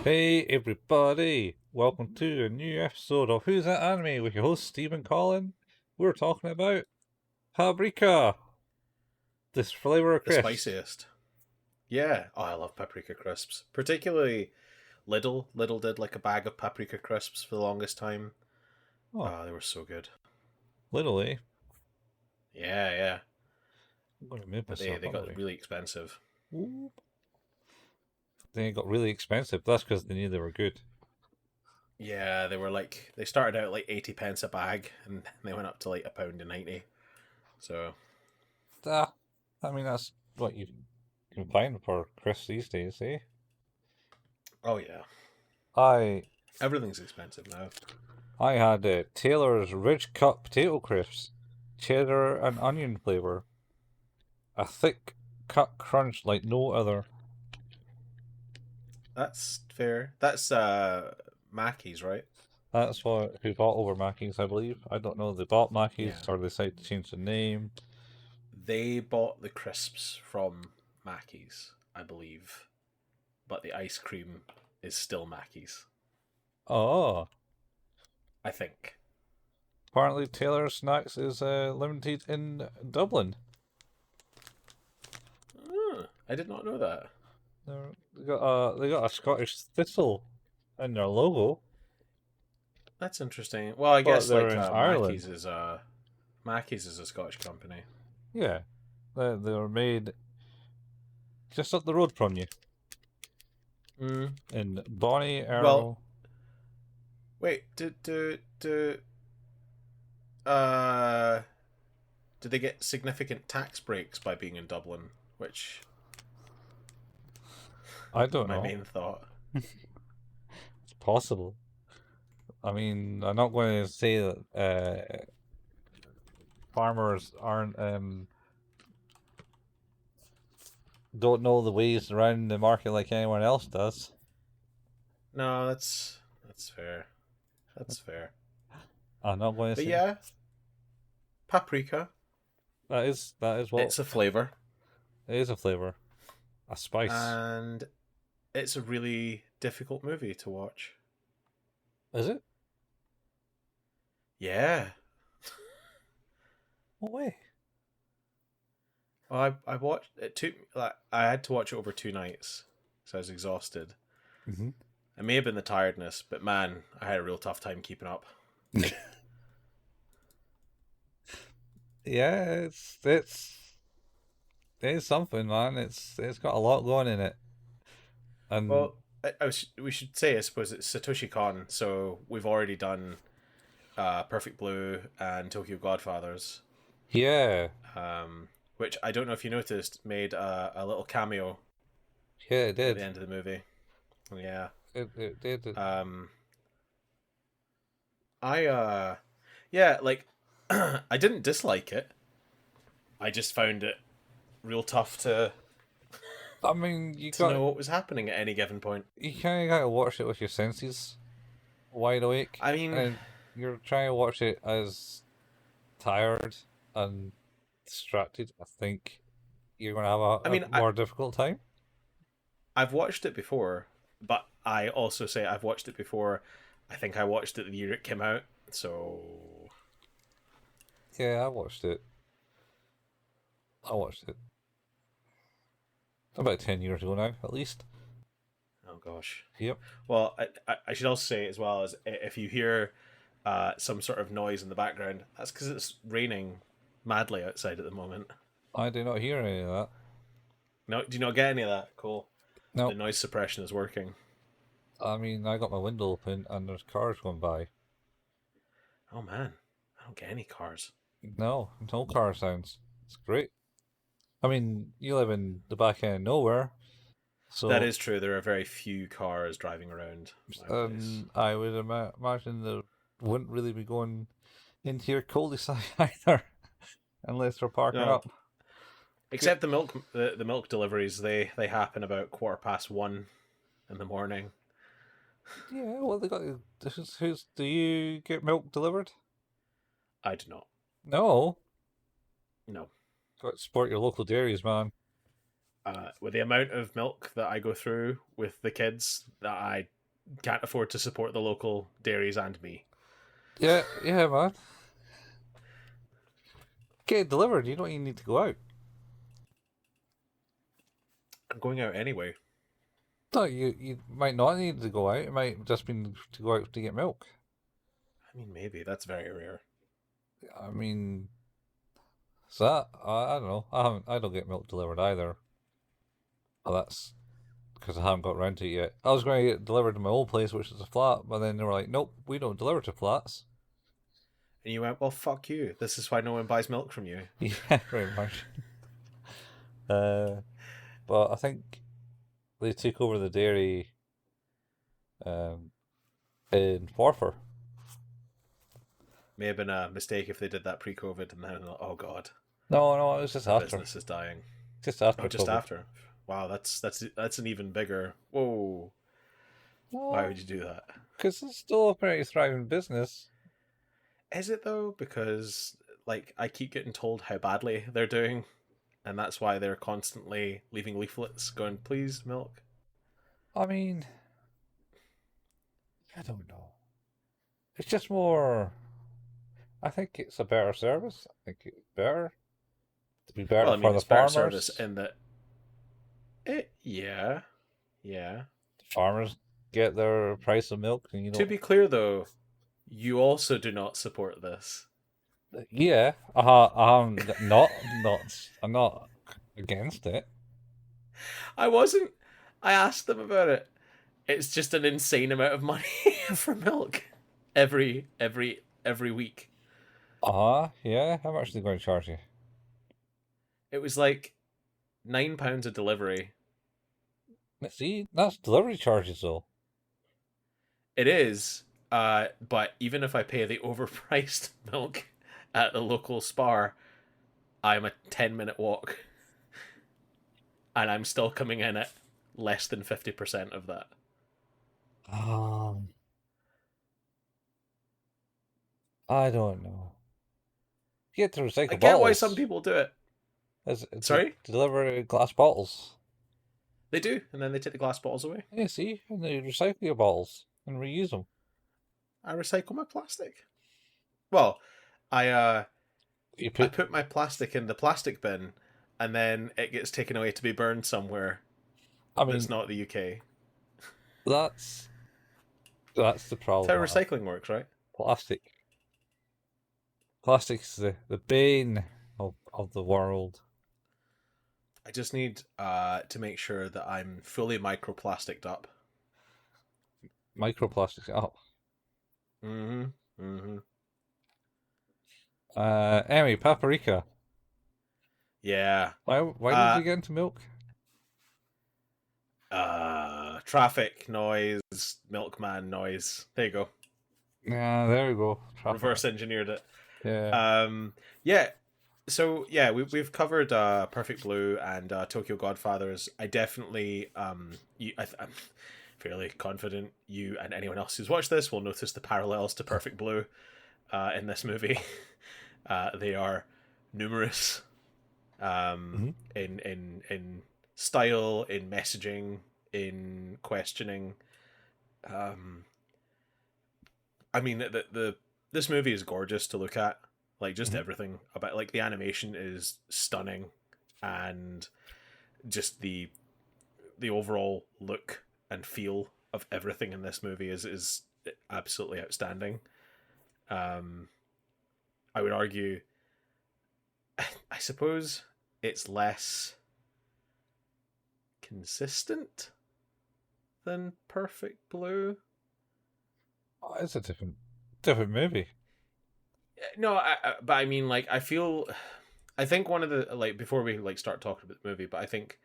Hey everybody, welcome to a new episode of Who's That Anime with your host Stephen Collin. We're talking about Paprika, this flavor of The crisps. spiciest. Yeah. Oh, I love paprika crisps. Particularly Lidl. Lidl did like a bag of paprika crisps for the longest time. Oh, Oh, they were so good. little eh? Yeah, yeah. I'm going to move But they, myself they up a got way. really expensive. Ooh. They got really expensive. That's because they knew they were good. Yeah, they started out like 80 pence a bag and they went up to like £1.90. So, Ah, I mean that's what you can find for crisps these days, eh? oh yeah. I Everything's expensive now. I had Taylor's Ridge Cut Potato Crisps, cheddar and onion flavor, a thick cut crunch like no other. That's fair. That's Mackey's, right? That's what who bought over Mackey's, I believe. I don't know if they bought Mackey's Yeah. or they decided to change the name. They bought the crisps from Mackey's, I believe. But the ice cream is still Mackey's. Oh, I think. apparently Taylor Snacks is limited in Dublin. I did not know that. They got a Scottish thistle in their logo, That's interesting. Well, I but guess they're like in Ireland. Mackey's is a Scottish company. Yeah, they were made just up the road from you Mm. in Bonnie Well, Arrow. wait. Uh did they get significant tax breaks by being in Dublin? Which I was don't my know. main thought. It's possible. I mean, I'm not going to say that farmers aren't don't know the ways around the market like anyone else does. No, that's fair. That's fair. I'm not going to But say yeah, paprika. that is what It's a flavor, it is a flavor, a spice. and it's a really difficult movie to watch. Is it? Yeah. What way? Well, I watched it. I had to watch it over 2 nights, so I was exhausted. Mm-hmm. It may have been the tiredness, but man, I had a real tough time keeping up. Yeah, it's something, man. It's got a lot going in it, and Well, we should say, I suppose, it's Satoshi Kon, so we've already done Perfect Blue and Tokyo Godfathers, yeah, which I don't know if you noticed made a little cameo yeah, it at the did. end of the movie. Yeah. It did. Um, I yeah, like I didn't dislike it. I just found it real tough I mean, to know what was happening at any given point. you kind of gotta watch it with your senses wide awake, I mean, and you're trying to watch it as tired and distracted. I think you're gonna have I a mean, I more difficult time. I've watched it before, but I also say I've watched it before. I think I watched it the year it came out, so Yeah, I watched it about 10 years ago now, at least. oh gosh. Yep. Well, I should also say as well as if you hear some sort of noise in the background, that's because it's raining madly outside at the moment. I do not hear any of that. No, do you not get any of that? Cool. The No, noise suppression is working. I mean I got my window open and there's cars going by. Oh man, I don't get any cars. No car sounds. It's great. I mean, you live in the back end of nowhere, That so is true. There are very few cars driving around my place. I would imagine they wouldn't really be going into your cul-de-sac either, unless they're parking No, up. except the milk deliveries. They happen about 1:15 in the morning. Yeah, well, they got. Who's do you get milk delivered? I do not. No, No. got to support your local dairies, man. With the amount of milk that I go through with the kids, that I can't afford to support the local dairies and me. Yeah, yeah, man. Get it delivered. You don't even need to go out. I'm going out anyway. No, you might not need to go out. It might just be to go out to get milk. I mean, maybe that's very rare. I mean, so that, I don't know. I don't get milk delivered either. Well, that's because I haven't got around to it yet. I was going to get it delivered to my old place, which is a flat, but then they were like, "Nope, we don't deliver to flats." And you went, well, fuck you. This is why no one buys milk from you. Yeah, pretty much. But I think they took over the dairy um, in Forfar. May have been a mistake if they did that pre-COVID, and then oh god, No, it was just the after. business is dying. Just after Oh, just COVID. after. Wow, that's an even bigger. Whoa, why would you do that? Because it's still a pretty thriving business. Is it though? Because like I keep getting told how badly they're doing, and that's why they're constantly leaving leaflets going, "Please, milk." I mean, I don't know. It's just more. I think it's a better service. I think it's better to be better Well, I for mean, the it's better service farmers. in that. Yeah, yeah. The farmers get their price of milk, and you To know. be clear, though, you also do not support this. Yeah, I'm not against it. I wasn't. I asked them about it. It's just an insane amount of money for milk every week. Yeah. How much are they going to charge you? It was like £9 a delivery. Let's see, that's delivery charges though. It is, but even if I pay the overpriced milk at the local spar, I'm a 10-minute walk, and I'm still coming in at less than 50% of that. Um, I don't know. You get to I recycle get why some bottles. people do it. To Sorry, deliver glass bottles. they do, and then they take the glass bottles away. Yeah, see, and they recycle your bottles and reuse them. I recycle my plastic. Well, I You I put, put my plastic in the plastic bin, and then it gets taken away to be burned somewhere I that's mean, not the UK. that's that's the That's how problem. recycling works, right? Plastic. Plastic's the bane of the world. I just need to make sure that I'm fully microplasticed up. Microplastics. Oh. Mm-hmm. Mm-hmm. Anyway, Paprika. Yeah. Why did Uh you get into milk? Traffic noise, milkman noise. There you go. Yeah, there we go. Reverse engineered it. Yeah. Yeah. So yeah, we've covered Perfect Blue and Tokyo Godfathers. I definitely I'm fairly confident you and anyone else who's watched this will notice the parallels to Perfect Blue in this movie. They are numerous in style, in messaging, in questioning. I mean, the this movie is gorgeous to look at. Like just everything about like the animation is stunning, and just the overall look and feel of everything in this movie is absolutely outstanding. Um, I would argue, I suppose it's less consistent than Perfect Blue. Oh, it's a different movie. No, but I mean, like, I think one of the like before we like start talking about the movie, but I think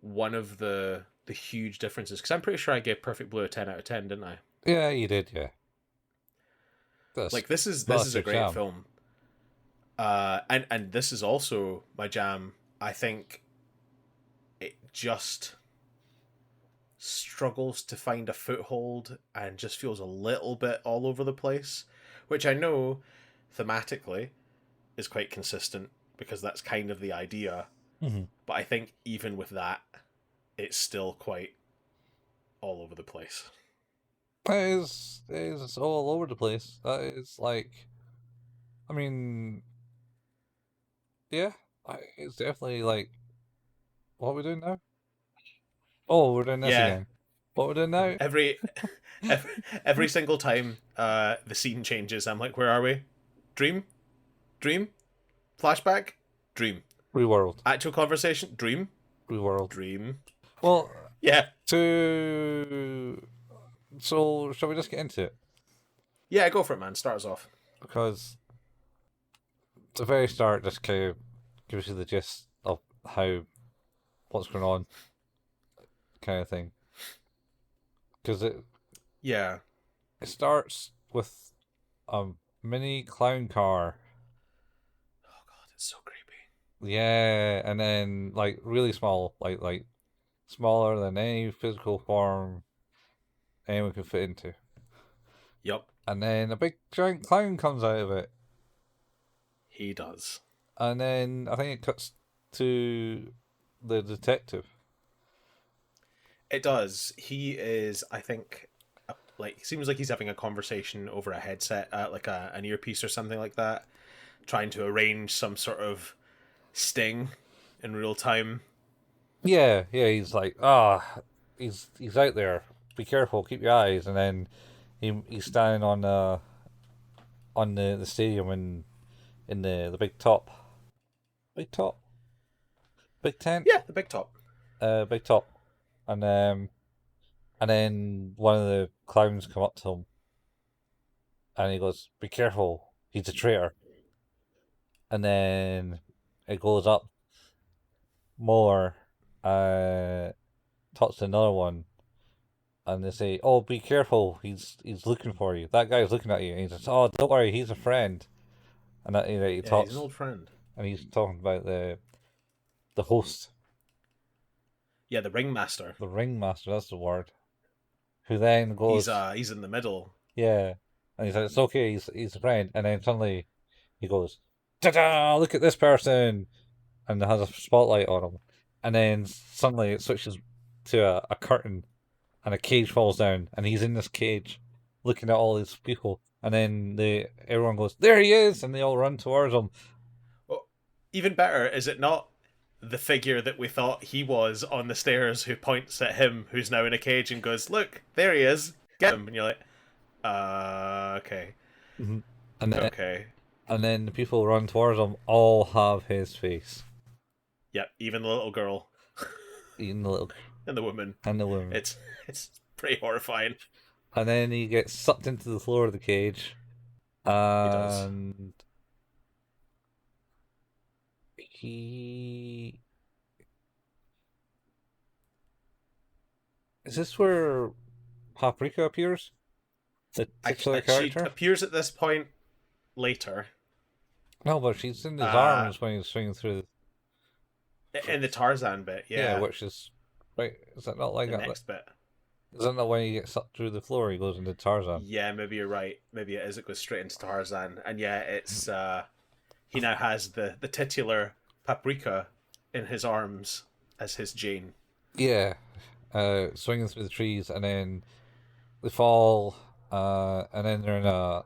one of the huge differences because I'm pretty sure I gave Perfect Blue a 10 out of 10, didn't I? Yeah, you did. Yeah. That's Like this is that's a your great jam. film, and this is also my jam. I think it just struggles to find a foothold and just feels a little bit all over the place, which I know thematically is quite consistent because that's kind of the idea. Mm-hmm. But I think even with that, it's still quite all over the place. It is all over the place. That is like, I mean, yeah, it's definitely like, what are we doing now? Oh, we're doing this Yeah, again. What we're doing now? every every, every single time the scene changes, I'm like, where are we? Dream, dream, flashback, dream, Reworld, actual conversation, dream, reworld. dream. Well, Yeah, to so shall we just get into it? yeah, go for it, man. Start us off. Because the very start just kind of gives you the gist of how what's going on, kind of thing. Because Yeah. it starts with a mini clown car. Oh god, it's so creepy. Yeah, and then like really small, like smaller than any physical form anyone could fit into. Yup, And then a big giant clown comes out of it. he does. And then I think it cuts to the detective. It does. He is, I think, like seems like he's having a conversation over a headset, like an earpiece or something like that, trying to arrange some sort of sting in real time. Yeah, he's like, he's out there. Be careful, keep your eyes. And then he's standing on the stadium in the big top, big tent, Yeah, the big top. big top, and and then one of the clowns come up to him and he goes, "Be careful, he's a traitor." And then it goes up more, talks to another one, and they say, "Oh, be careful, he's looking for you. That guy's looking at you." And he says, "Oh, don't worry, he's a friend." And that he Yeah, he's an talks, old friend. and he's talking about the host, Yeah, the ringmaster. the ringmaster. That's the word. Who then goes, He's in the middle. "Yeah," and he says, "It's okay, he's a friend." And then suddenly he goes, "Ta-da! Look at this person!" And it has a spotlight on him. And then suddenly it switches to a curtain, and a cage falls down, and he's in this cage, looking at all these people. And then everyone goes, "There he is!" And they all run towards him. Well, even better, is it not the figure that we thought he was on the stairs who points at him, who's now in a cage and goes, "Look, there he is. Get him." And you're like, okay, Mm-hmm. And then, okay. and then the people who run towards him all have his face, Yep, even the little girl even the little and the woman. and the woman. It's pretty horrifying. And then he gets sucked into the floor of the cage, He does. and he is this where Paprika appears? The titular She character? appears at this point later No, but she's in his uh, arms when he's swinging through. in the Tarzan bit. Yeah, Yeah, which is right. Is that not like the that? next bit. Is that not when he gets sucked through the floor? He goes into Tarzan. Yeah, maybe you're right. Maybe it is. It goes straight into Tarzan, and yeah, it's he now has the titular Paprika in his arms as his Jane. Yeah, swinging through the trees, and then they fall, and then they're in a,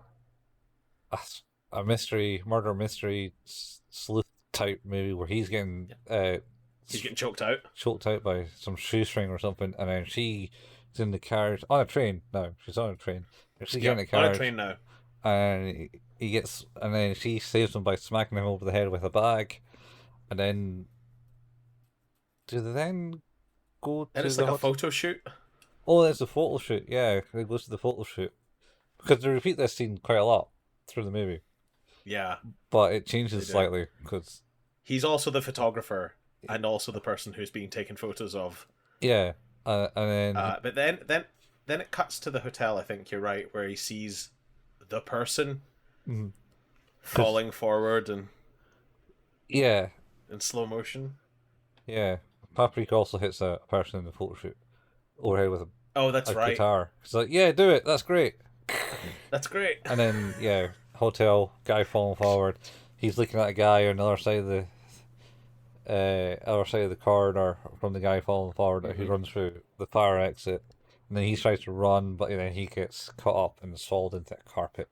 a mystery, murder mystery sleuth type movie where he's getting He's getting choked out. choked out by some shoestring or something, and then she's in the carriage on a train. No, she's on a train. She's getting a On a carriage, train now. and he gets, and then she saves him by smacking him over the head with a bag, and then do they then go And to it's the like a hotel? photo shoot. Oh, there's the photo shoot. Yeah, it goes to the photo shoot because they repeat this scene quite a lot through the movie, Yeah, but it they changes do. slightly because He's also the photographer and also the person who's being taken photos of. yeah, and then But then it cuts to the hotel. I think you're right, where he sees the person mhm. falling forward and Yeah, in slow motion. yeah. Paprika also hits a person in the photo shoot overhead with Oh, that's a right. guitar. It's like, yeah, do it. That's great. That's great. And then yeah, hotel guy falling forward. He's looking at a guy on the other side of other side of the corridor from the guy falling forward who Hmm. runs through the fire exit. And then he tries to run, but then he gets caught up and swallowed into a carpet.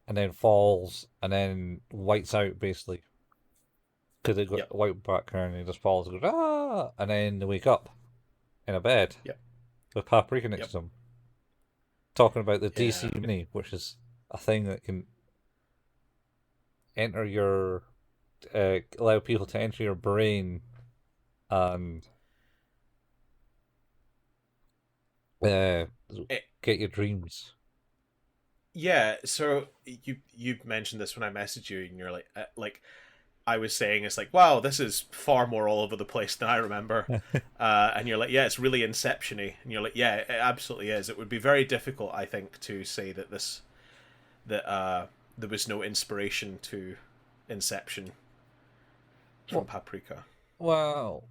And then falls, and then whites out, basically. Because they got Yep. a white background, and he just falls and goes, ah! And then they wake up in a bed Yep. with Paprika next Yep. to them. Talking about the Yeah. DC Mini, which is a thing that can enter your allow people to enter your brain and uh, It, get your dreams. yeah. So you mentioned this when I messaged you, and you're like I was saying, it's like, wow, this is far more all over the place than I remember. And you're like, yeah, it's really Inception-y. And you're like, yeah, it absolutely is. It would be very difficult, I think, to say that there was no inspiration to Inception from Well, Paprika. well,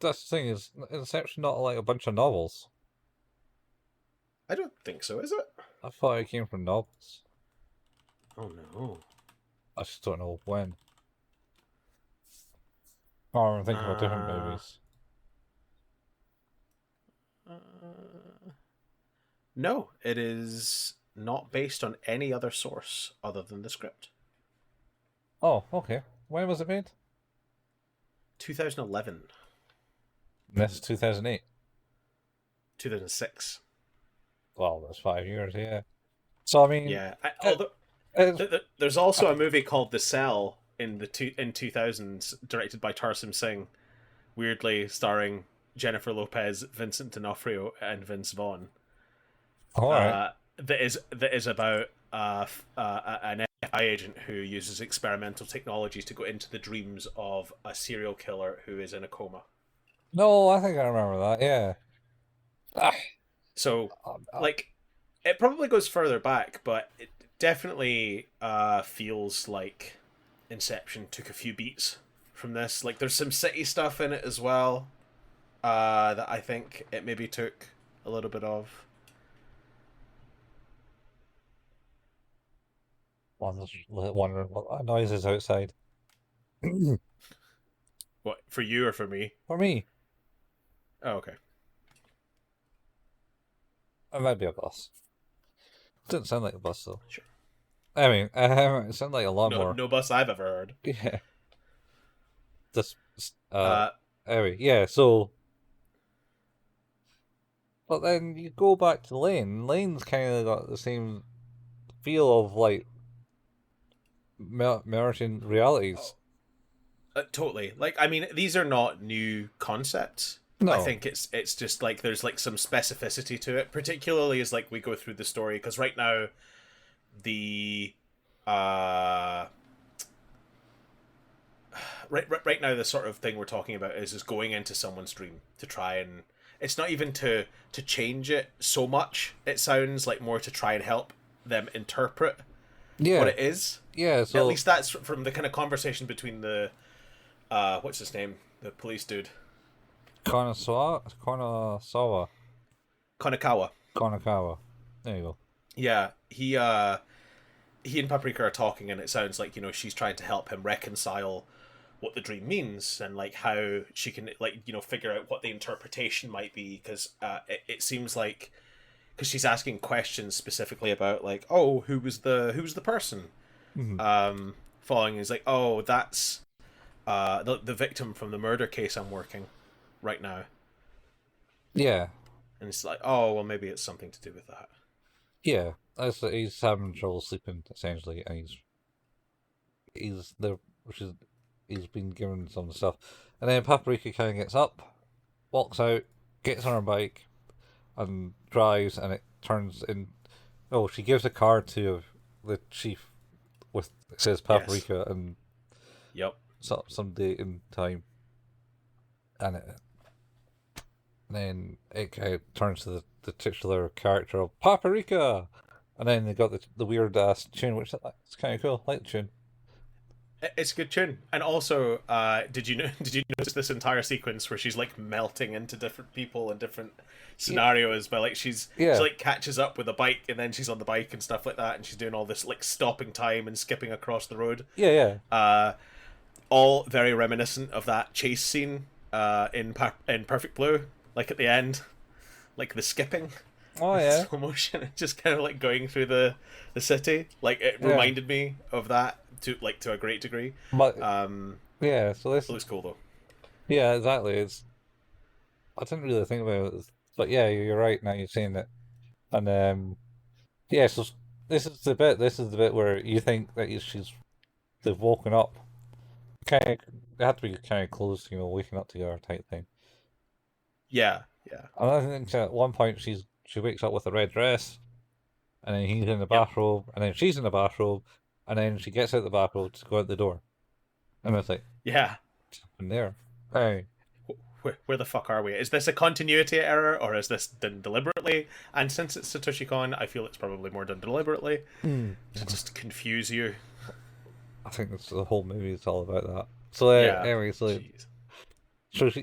that's the thing is, it's actually not like a bunch of novels. I don't think so, is it? I thought it came from novels. Oh no. I just don't know when. Oh, I'm thinking about different Uh, movies. uh, no, it is not based on any other source other than the script. Oh, okay. When was it made? 2011, This is 2008. 2006. Well, that's 5 years, yeah. So, I mean, Yeah. it, Although it's, there's also a movie called The Cell in 2000s, directed by Tarsem Singh, weirdly starring Jennifer Lopez, Vincent D'Onofrio, and Vince Vaughn. alright. That is about an FBI agent who uses experimental technology to go into the dreams of a serial killer who is in a coma. No, I think I remember that, yeah. Ah, So, um, like, it probably goes further back, but it definitely feels like Inception took a few beats from this. Like, there's some city stuff in it as well that I think it maybe took a little bit of. one's wondering what that noise is outside. What, for you or for me? For me, Oh, okay. it might be a bus. Didn't sound like a bus, though. Sure. I mean, it sounded like a No, lawnmower. no bus I've ever heard. Yeah. Just, Uh, anyway, yeah, so. But then you go back to Lane. Lane's kind of got the same feel of like merging realities. oh, totally. Like, I mean, these are not new concepts. I No. think it's just like there's like some specificity to it, particularly as like we go through the story, because right now the uh right now the sort of thing we're talking about is going into someone's dream to try and it's not even to change it so much. It sounds like more to try and help them interpret what Yeah. it is. Yeah, At so least that's from the kind of conversation between the what's his name, the police dude, Konosawa. Konakawa. Konakawa. There you go. Yeah, he and Paprika are talking, and it sounds like, she's trying to help him reconcile what the dream means and like how she can, like, figure out what the interpretation might be, because it seems like, because she's asking questions specifically about like, oh, who was the person Mhm. following. Is like, oh, that's the victim from the murder case I'm working right now. Yeah. And it's like, oh, well, maybe it's something to do with that. Yeah. He's having trouble sleeping essentially, and he's there, which is he's been given some stuff, and then Paprika kind of gets up, walks out, gets on her bike, and drives, and it turns in. Oh, she gives a card to the chief with it says Yes. Paprika and Yep. some date and time, and then it kind of turns to the titular character of Paprika, and then they got the weird ass tune, which it's kind of cool. I like the tune. It's a good tune. And also, did you know? Did you notice this entire sequence where she's like melting into different people and different Yeah, scenarios? But like she yeah, like catches up with a bike, and then she's on the bike and stuff like that, and she's doing all this like stopping time and skipping across the road. yeah, yeah. Uh, all very reminiscent of that chase scene in Perfect Blue, like at the end, like the skipping Oh with yeah, slow motion, just kind of like going through the city. Like it yeah. reminded me of that to a great degree. But Um, yeah, so it this looks cool though. yeah, exactly. It's I didn't really think about it, but yeah, you're right now. You're saying it, and yeah. So this is the bit. This is the bit where you think that they've woken up. Kind of, they have to be kind of close, waking up together type thing. Yeah, yeah, And I think at one point she wakes up with a red dress, and then he's in the yep, bathrobe, and then she's in the bathrobe, and then she gets out the bathrobe to go out the door, and it's like, yeah. in there, hey, Where the fuck are we? Is this a continuity error or is this done deliberately? And since it's Satoshi Kon, I feel it's probably more done deliberately hmm. to just confuse you. I think that's the whole movie is all about that. So Yeah. anyway, Jeez.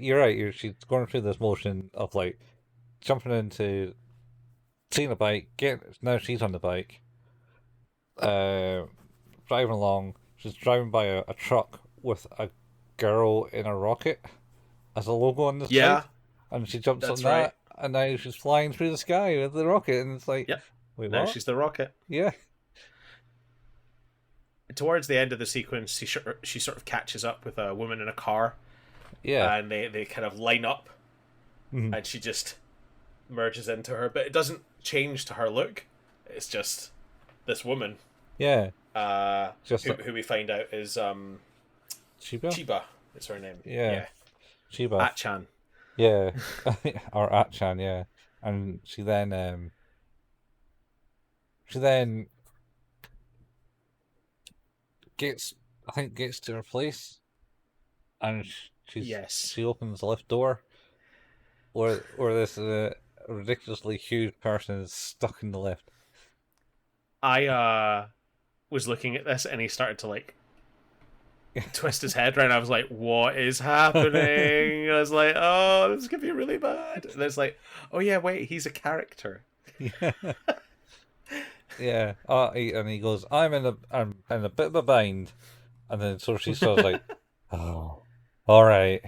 you're right. She's going through this motion of like jumping into seeing a bike. Now she's on the bike, uh, driving along. She's driving by a truck with a girl in a rocket as a logo on the side, Yeah, and she jumps on that's right. that, and now she's flying through the sky with the rocket, and it's like, Yep. wait, Now what? she's the rocket. Yeah, Towards the end of the sequence, she sort of catches up with a woman in a car, yeah, and they kind of line up, mhm. and she just merges into her. But it doesn't change to her look. It's just this woman, Yeah. Just who we find out is Chiba. Chiba. Is her name? Yeah, Yeah, Chiba. Atchan. Yeah, or Atchan. Yeah, and she then gets, I think, gets to her place, and Yes. she opens the lift door where this ridiculously huge person is stuck in the lift. I was looking at this and he started to like twist his head around. I was like, "What is happening?" I was like, "Oh, this is gonna be really bad." And it's like, "Oh yeah, wait, he's a character." Yeah, yeah. And he goes, I'm in a bit of a bind," and then so she starts like, "Oh, all right,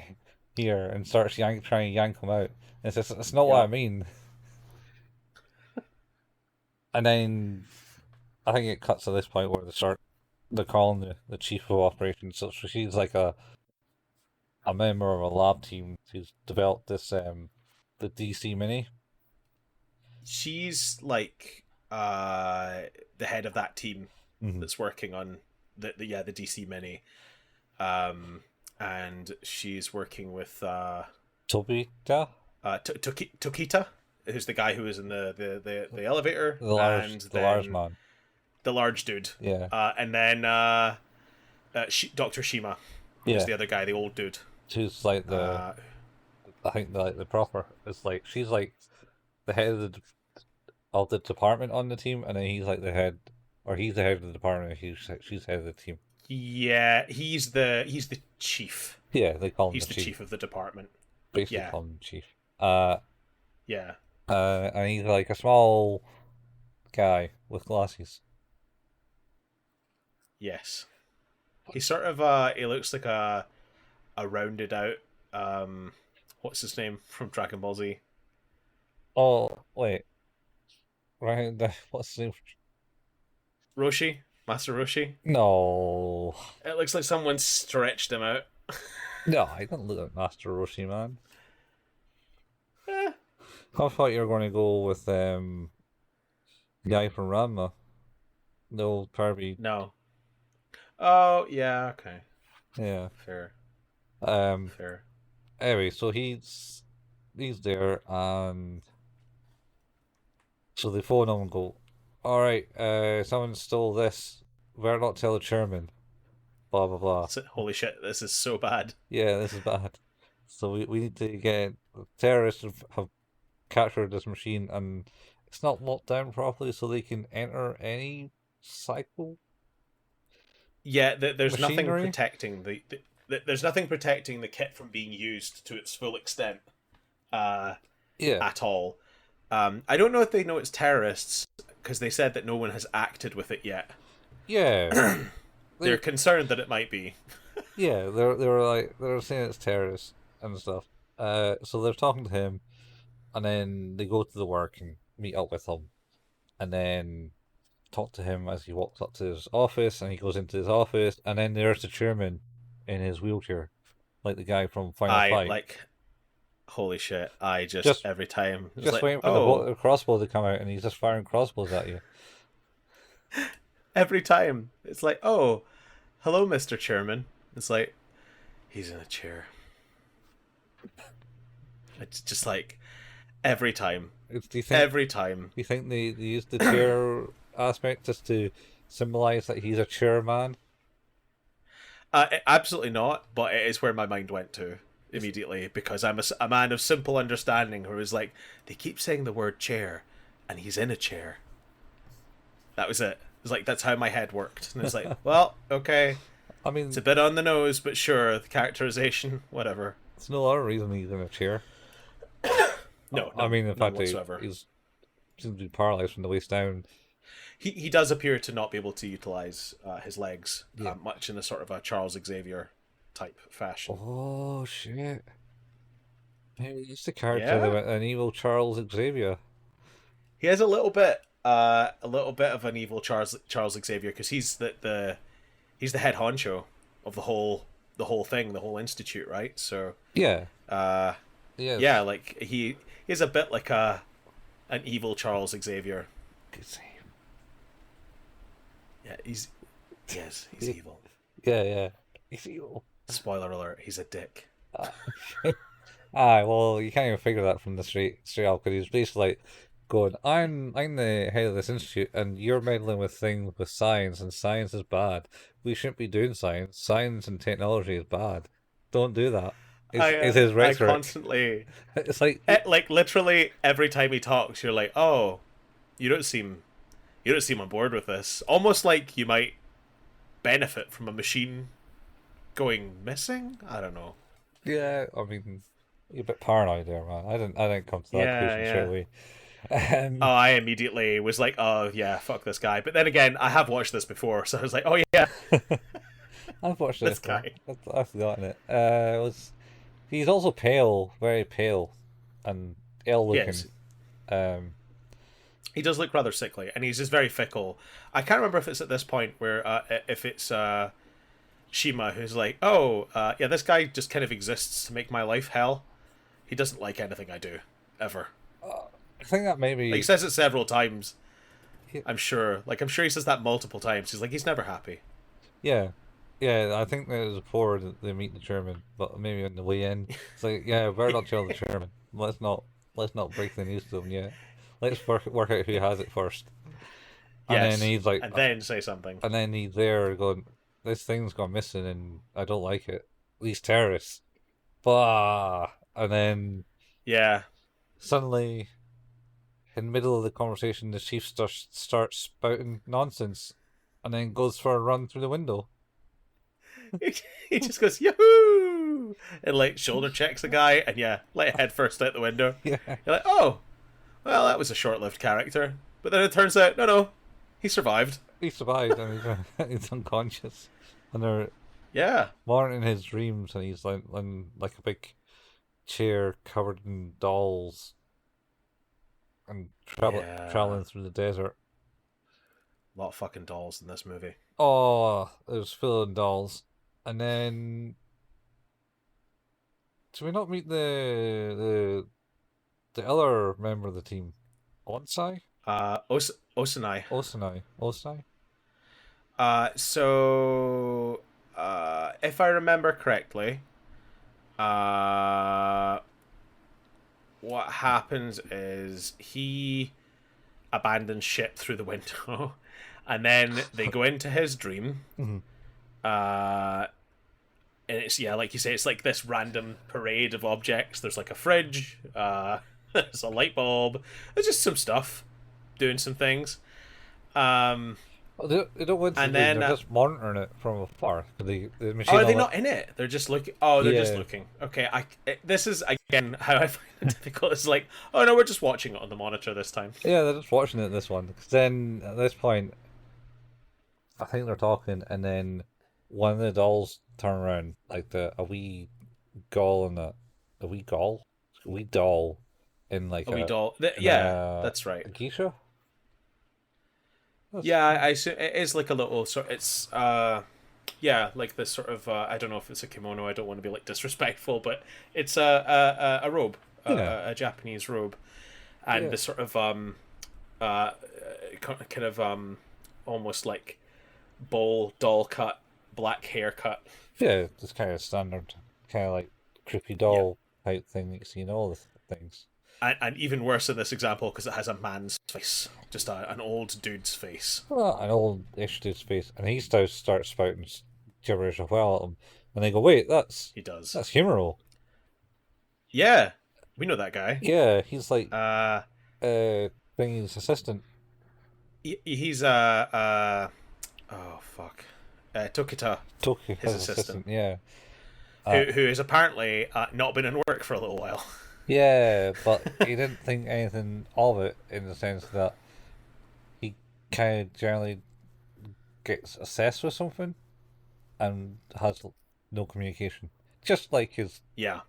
here," and starts trying to yank him out. And it's that's not what I Yep. mean. And then I think it cuts to this point where they're calling the chief of operations. So she's like a member of a lab team who's developed this the DC Mini. She's like the head of that team Mm-hmm. that's working on the DC Mini. Um, and she's working with Tobita, Tokita, who's the guy who was in the elevator, and the large then man. the large dude, Yeah, and then Doctor Shima, who's yeah. the other guy, the old dude. Who's like Uh, I think the proper. It's like she's like the head of the department on the team, and then he's like the head, or he's the head of the department. And she's head of the team. yeah, he's the chief. Yeah, they call him He's the the chief. chief of the department. Basically, Yeah, call him the chief. Uh, yeah, and he's like a small guy with glasses. yes. He sort of he looks like a rounded out what's his name from Dragon Ball Z? Oh wait, right? What's the name? Roshi, Master Roshi. No, It looks like someone stretched him out. no, I don't look like Master Roshi, man. Eh, I thought you were going to go with the guy from Ranma. No, Kirby. no. Oh yeah, okay, Yeah. fair, Um. fair. Anyway, so he's there, and so they phone him and go, "All right, someone stole this. Better not tell the chairman." Blah blah blah. Holy shit, this is so bad. Yeah, this is bad. So we need to get terrorists have captured this machine, and it's not locked down properly, so they can enter any cycle Yeah, there's nothing machinery. protecting there's nothing protecting the kit from being used to its full extent uh, Yeah, at all. I don't know if they know it's terrorists because they said that no one has acted with it yet. yeah. They're They, concerned that it might be. Yeah, they were saying it's terrorists and stuff. So they're talking to him, and then they go to the work and meet up with him, and then talk to him as he walks up to his office, and he goes into his office, and then there's the chairman in his wheelchair, like the guy from Final I Fight, like, holy shit! I just just every time it's just like, waiting for oh, the crossbow to come out, and he's just firing crossbows at you. every time it's like, oh, hello, Mr. Chairman. It's like he's in a chair. It's just like every time, Do you think? every time. Do you think they used the chair aspect just to symbolize that he's a chairman? Absolutely not. But it is where my mind went to It's, immediately because I'm a man of simple understanding. Who is like, they keep saying the word chair, and he's in a chair. That was it. It was like that's how my head worked, and it's like, well, okay, I it's mean, a bit on the nose, but sure, the characterization, whatever. it's no other reason he's in a chair. No, I none, mean, in none fact, whatsoever. he's seems to be paralyzed from the waist down. He does appear to not be able to utilize his legs Yeah. much in a sort of a Charles Xavier type fashion. Oh shit! Maybe he's the character that Yeah, went an evil Charles Xavier. he has a little bit of an evil Charles Xavier because he's he's the head honcho of the whole thing, the whole institute, right? So, Yeah. uh, yeah, Yes. like he's a bit like a an evil Charles Xavier. Good save. Yeah, he's evil. Yeah, yeah. He's evil. Spoiler alert: he's a dick. Ah, well, you can't even figure that from the straight up because he's basically like going, I'm the head of this institute, and you're meddling with things with science, and science is bad. We shouldn't be doing science. Science and technology is bad. Don't do that. Is his I rhetoric. constantly It's like, like literally every time he talks, you're like, oh, you don't seem on board with this. Almost like you might benefit from a machine going missing. I don't know. yeah. I mean, you're a bit paranoid there, man. I didn't come to that Yeah, conclusion straight yeah. away. Oh, Um, I immediately was like, oh yeah, fuck this guy. But then again, I have watched this before, so I was like, oh yeah, I've watched it this before. guy. I've forgotten it. It was he's also pale, very pale, and ill looking. Yes, Um, he does look rather sickly, and he's just very fickle. I can't remember if it's at this point where if it's Shima who's like, oh yeah, this guy just kind of exists to make my life hell. He doesn't like anything I do ever. I think that Like, he maybe, says it several times. yeah, I'm sure. Like, I'm sure he says that multiple times. He's like, he's never happy. yeah. I think that was before they meet the chairman, but maybe on the way in, it's like, yeah, better not tell the chairman. Let's not break the news to him yet. Let's work out who has it first. And then Yes, he's like, and then say something. and then he's there going, this thing's gone missing, and I don't like it. These terrorists. Bah! And then Yeah, suddenly, in the middle of the conversation, the chief starts spouting nonsense, and then goes for a run through the window. he just goes yahoo, and like shoulder checks the guy, and yeah, like head first out the window. Yeah, You're like, oh, well, that was a short-lived character. But then it turns out, no, he survived. he survived, and he's unconscious, and they're Yeah, monitoring his dreams, and he's like in like a big chair covered in dolls, and yeah. traveling through the desert. A lot of fucking dolls in this movie. Oh, it was full of dolls. And then, do we not meet the other member of the team, Onsai? Osanai. Osanai? So, if I remember correctly, uh, what happens is he abandons ship through the window, and then they go into his dream. Mhm. Uh, and it's, yeah, like you say, it's like this random parade of objects. There's like a fridge. There's a light bulb. There's just some stuff doing some things. Um, Oh, they don't go into the and dream, then they're just monitoring it from afar. The oh, machine are they will not in it? They're just looking. Oh, they're just yeah, looking. Okay, this is again how I find it difficult. It's like, oh no, we're just watching it on the monitor this time. yeah, they're just watching it this one. Because then, at this point, I think they're talking, and then one of the dolls turn around, like a wee doll in a wee doll, a wee doll in like A wee doll. in Yeah, that's right. a geisha. That's Yeah, I assume it is like a little sort. It's yeah, like this sort of. I don't know if it's a kimono. I don't want to be like disrespectful, but it's a robe, yeah, a Japanese robe, and yeah, the sort of kind of almost like bowl doll cut, black haircut. yeah. It's kind of standard, kind of like creepy Yeah, doll type thing that you see in all the things. and even worse in this example because it has a man's face, just an old dude's face. Well, an old ish dude's face, and he starts spouting gibberish as well at them, and they go, "Wait, He does. that's Humero." Yeah, we know that guy. Yeah, he's like Uh, Thingy's assistant. he's oh fuck, Tokita, Toki, his his assistant, assistant. Yeah, who has apparently not been in work for a little while. yeah, but he didn't think anything of it in the sense that he kind of generally gets obsessed with something and has no communication, just like Yeah,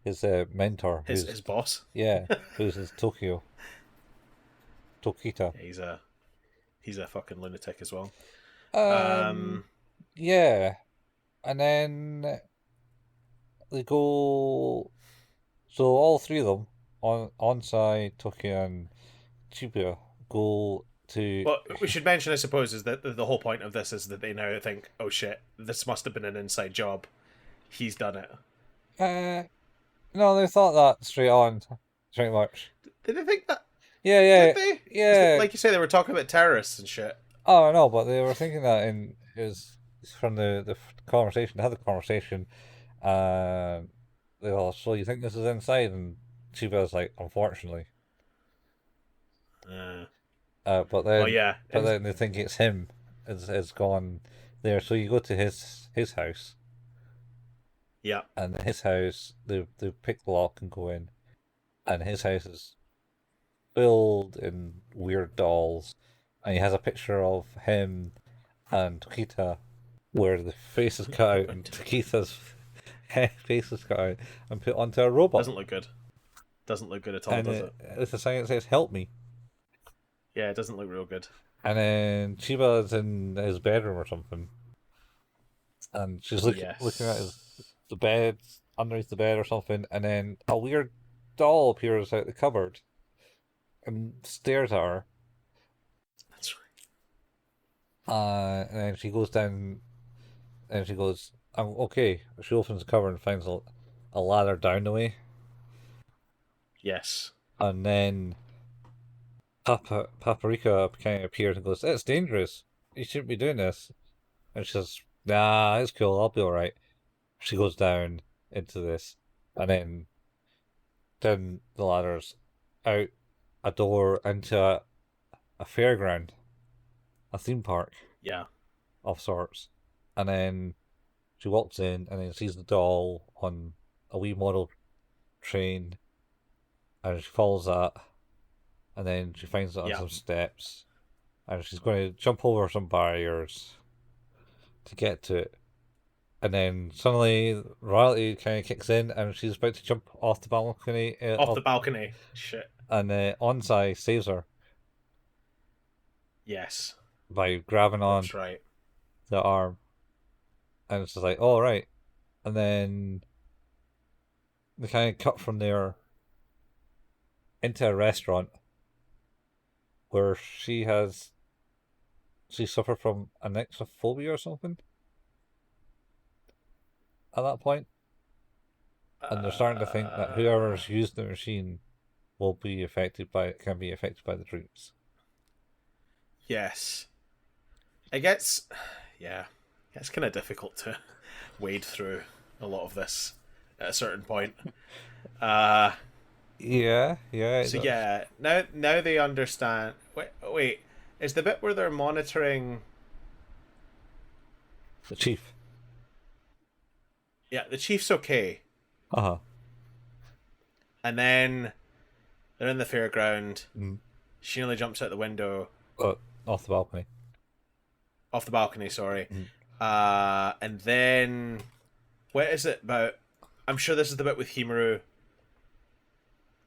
his mentor, his boss. yeah, who's his Tokita. Yeah, he's a fucking lunatic as well. Um, Um, yeah, and then they go. So all three of them, Onsai, Toki, and Chibuya, go to. what we should mention, I suppose, is that the whole point of this is that they now think, oh shit, this must have been an inside job. He's done it. Uh, no, they thought that straight on, pretty much. Did they think that? Yeah, Did yeah, they? Because, yeah. like you say, they were talking about terrorists and shit. Oh, I know, but they were thinking that in is from the conversation. They had the conversation, and they all. So you think this is inside? And Chibuya's like, unfortunately. Uh, But well, then, yeah, but and then they think it's him. Is gone there. So you go to his house, yeah, and his house they pick the lock and go in, and his house is filled in weird dolls, and he has a picture of him and Tokita where the face is cut out and Tokita's face is cut out and put onto a robot, doesn't look good. Doesn't look good at all, and does it? it's a sign that says "Help me." Yeah, it doesn't look real good. And then Chiba's in his bedroom or something, and she's looking at Yes. the bed underneath the bed or something, and then a weird doll appears out the cupboard and stares at her. That's And then she goes down, and she goes, "I'm okay." She opens the cupboard and finds a ladder down the way, yes. and then Paprika kind of appears and goes, "It's dangerous. You shouldn't be doing this." And she says, "Nah, it's cool. I'll be all right." She goes down into this, and then down the ladders, out a door into a fairground, a theme park Yeah. of sorts, and then she walks in and then sees the doll on a wee model train, and she follows that, and then she finds it on Yeah. some steps, and she's going to jump over some barriers to get to it. And then suddenly reality kind of kicks in, and she's about to jump off the balcony. Off the balcony. Shit. And Onsai saves her Yes. by grabbing on That's right. the arm, and it's just like, "Oh right." And then they kind of cut from there into a restaurant where she suffered from anexophobia or something at that point, and they're starting to think that Uh, whoever's used the machine can be affected by the drinks. yes. It gets, yeah, it's kind of difficult to wade through a lot of this at a certain point. Uh, Yeah, yeah, it so does. yeah, now they understand. Wait, is the bit where they're monitoring? The chief. Yeah, the chief's okay, Uh huh. and then they're in the fairground. Mm. She nearly jumps out the window, Off the balcony. off the balcony. Sorry, Mm. And then what is it about? I'm sure this is the bit with Himaru,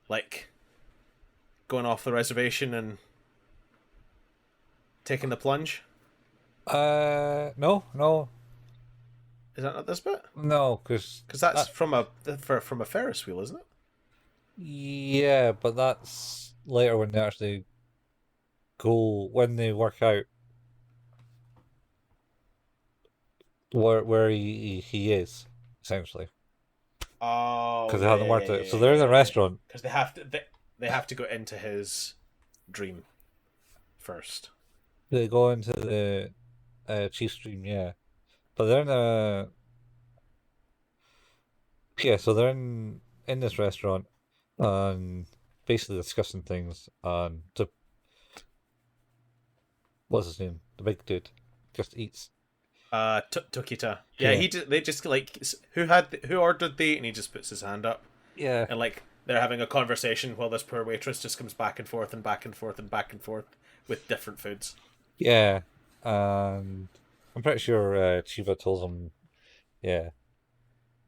like going off the reservation and taking the plunge. No, no, Is that not this bit? no, because Because that's that, from a Ferris wheel, isn't it? yeah, but that's later when they actually go, when they work out where he is, essentially, Oh because they yeah, haven't yeah, yeah, worked yeah, out. So yeah, they're in yeah, the yeah, yeah. restaurant. Because they have to go into his dream first. They go into the chief stream, yeah, but they're in a yeah. So they're in this restaurant and basically discussing things. And what's his name? The big dude just eats. Tokita. Yeah, Yeah, they just like who ordered the, and he just puts his hand up, yeah, and like they're having a conversation while this poor waitress just comes back and forth and back and forth and back and forth with different foods. yeah. And I'm pretty sure Chiba tells him, yeah,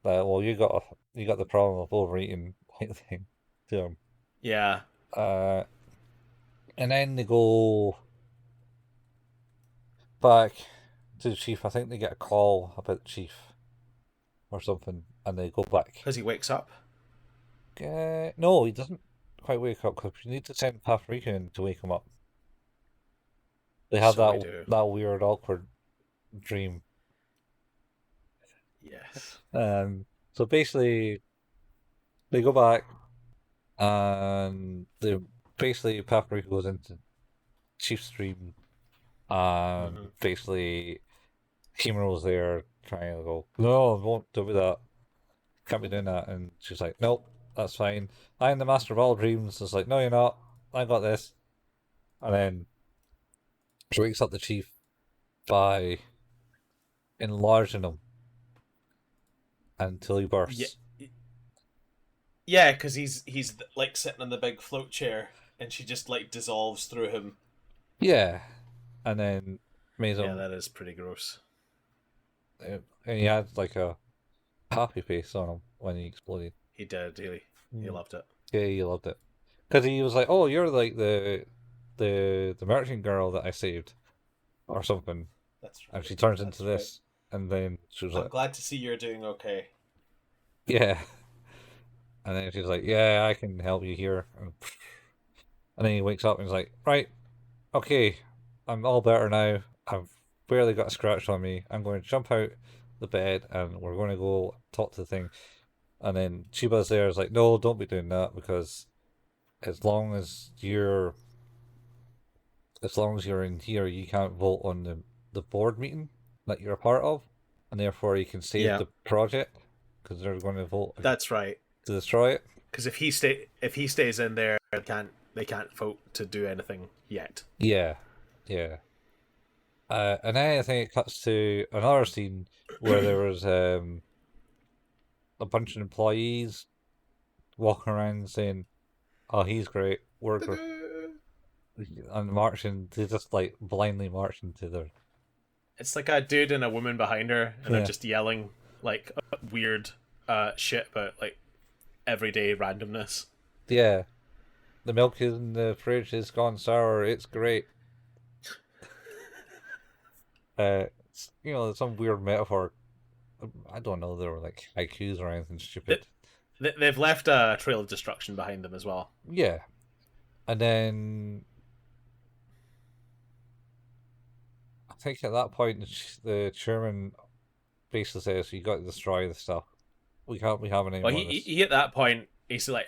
that well, you got the problem of overeating, kind of thing, to him. Yeah, Uh, and then they go back to the chief. I think they get a call about the chief or something, and they go back. because he wakes up. No, he doesn't quite wake up because you need to send Paprika in to wake him up. They have So we do. that weird, awkward dream. Yes. So basically, they go back, and they basically Paprika goes into Chief's dream, and Hmm. basically Himuro's there trying to go, no, won't do that. Can't be doing that. And she's like, nope, that's fine. I'm the master of all dreams. It's like, no, you're not. I got this. And then she wakes up the chief by enlarging him until he Yeah, bursts. yeah, because he's like sitting on the big float chair, and she just like dissolves through him. Yeah. And then made Yeah, him, that is pretty gross. and he had like a happy face on him when he exploded. He did. He Mm. loved it. Yeah, he loved it. Because he was like, oh, you're like the merchant girl that I saved, or something. That's And right. she turns into That's right. this. And then she was I'm like, glad to see you're doing okay. yeah. And then she's like, yeah, I can help you here. And then he wakes up and he's like, right, okay, I'm all better now. I've barely got a scratch on me. I'm going to jump out the bed and we're going to go talk to the thing. And then Chiba's there is like, no, don't be doing that because as long as you're as long as you're in here, you can't vote on the board meeting that you're a part of, and therefore you can save Yeah, the project because they're going to vote that's right. to destroy it. Because if he stays in there, they can't vote to do anything yet. Yeah, yeah. And then I think it cuts to another scene where there was a bunch of employees walking around saying, "Oh, he's great, we're great," and marching. They just like blindly marching to their It's like a dude and a woman behind her, and they're yeah, just yelling like weird shit about like everyday randomness. yeah. The milk in the fridge has gone sour. It's great. Some weird metaphor. I don't know. There were like haikus or anything They, stupid. they've left a trail of destruction behind them as well. Yeah, and then I think at that point the chairman basically says, "You got to destroy the stuff. We can't be having any Well, more of this." he at that point he's like,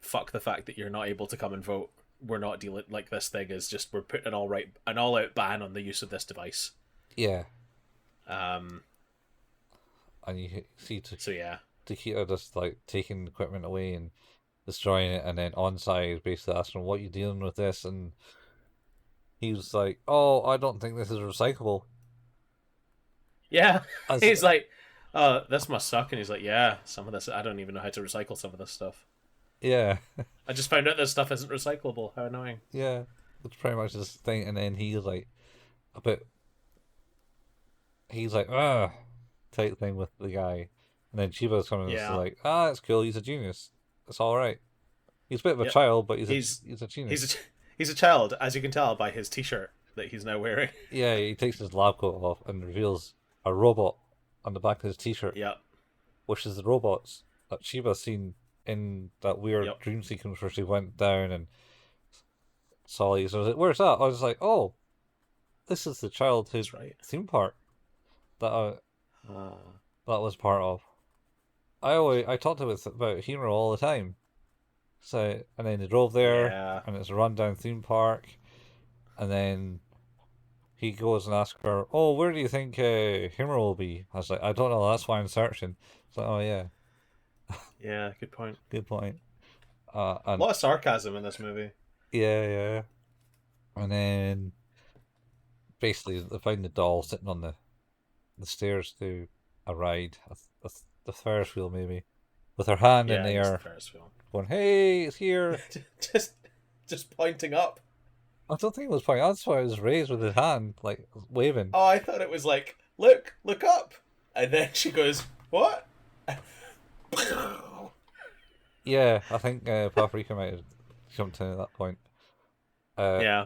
fuck the fact that you're not able to come and vote. We're not dealing like this thing is just we're putting an all out ban on the use of this device. Yeah, Um. and you see So yeah, Takita just like taking equipment away and destroying it, and then Onside basically asking, "What are you dealing with this?" And he was like, "Oh, I don't think this is recyclable." yeah. As He's like, "Oh, this must suck," and he's like, "Yeah, some of this I don't even know how to recycle some of this stuff. yeah, I just found out this stuff isn't recyclable. How annoying." yeah, that's pretty much this thing. And then he was like a bit he's like, type thing with the guy. And then Chiba's coming and is Yeah. like, it's cool, he's a genius. It's alright. He's a bit of a Yep. child, but He's he's a he's genius. a he's a child, as you can tell by his T-shirt that he's now wearing. Yeah, he takes his lab coat off and reveals a robot on the back of his t-shirt, Yep. which is the robots that Chiba seen in that weird Yep. dream sequence where she went down and saw these. I was like, where's that? I was like, oh, this is the childhood That's right. theme park that Ah. that was part of. I talked about Hero all the time. So and then they drove there Yeah. and it's a rundown theme park, and then he goes and asks her, "Oh, where do you think Himmer will be?" I was like, "I don't know. That's why I'm searching." It's like, "Oh yeah, Yeah. Good point. good point." A And lot of sarcasm in this movie. yeah, yeah. And then basically they find the doll sitting on the stairs to a ride, the Ferris wheel maybe, with her hand in Yeah, the I guess the air, Ferris wheel. going, "Hey, it's here." just just pointing up. I don't think it was pointing. That's why it was raised with his hand, like waving. Oh, I thought it was like, look up, and then she goes, what? Yeah, I think Paprika might have jumped in at that point. Uh, Yeah.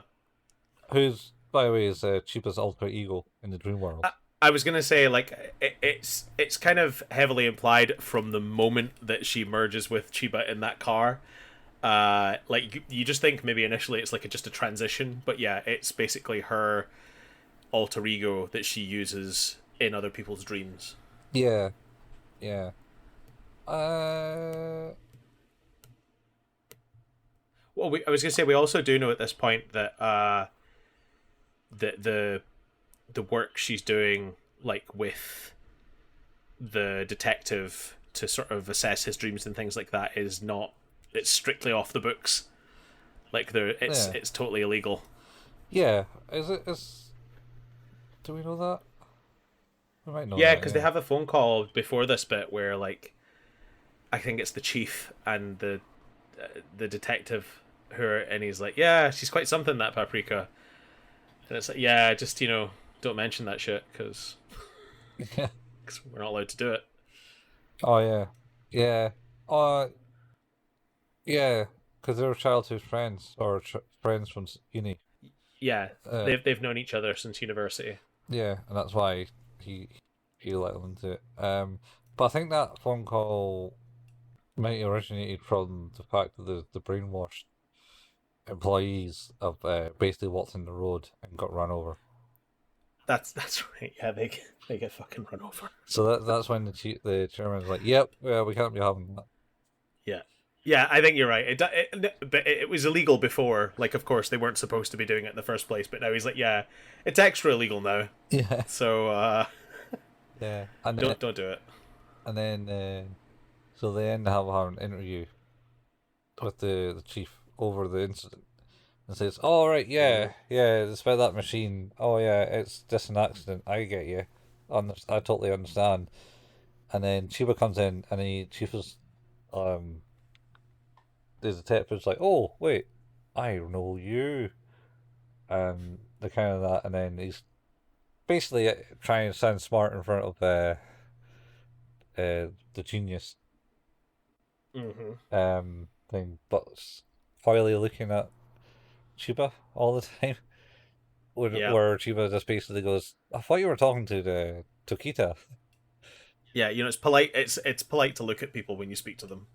who's, by the way, is Chiba's alter ego in the dream world. I was gonna say like it's kind of heavily implied from the moment that she merges with Chiba in that car. Like you just think maybe initially it's like just a transition, but yeah, it's basically her alter ego that she uses in other people's dreams. Yeah, yeah. Uh, Well, I was gonna say we also do know at this point that the work she's doing like with the detective to sort of assess his dreams and things like that is not, it's strictly off the books. Like there yeah, it's totally illegal. yeah. Is do we know that? We might know Yeah, that. because they Yeah, have a phone call before this bit where like I think it's the chief and the detective who are, and he's like, yeah, she's quite something, that Paprika. And it's like, yeah, just don't mention that shit because yeah. we're not allowed to do it. Oh yeah, yeah. Uh, yeah. Because they were childhood friends or friends from uni. Yeah, Uh, they've known each other since university. yeah, and that's why he he let them do it. But I think that phone call might have originated from the fact that the brainwashed employees of basically walked in the road and got run over. That's right. Yeah, they get fucking run over. So that's when the chairman's like, "Yep, yeah, we can't be having that." Yeah, yeah. I think you're right. But it was illegal before. Like, of course, they weren't supposed to be doing it in the first place. But now he's like, yeah, it's extra illegal now. Yeah, So yeah, and then don't do it. so they end up having an interview with the chief over the incident and says, "Oh right, Mm-hmm. yeah, yeah, it's about that machine. Oh yeah, it's just an accident. I get you. I totally understand." And then Chiba comes in and Chief is um the detective's like, "Oh wait, I know you," and the kind of that, and then he's basically trying to sound smart in front of the genius Mm-hmm. thing, but foily looking at Chiba all the time. Yeah, Where Chiba just basically goes, "I thought you were talking to the Tokita." yeah. It's polite. It's polite to look at people when you speak to them.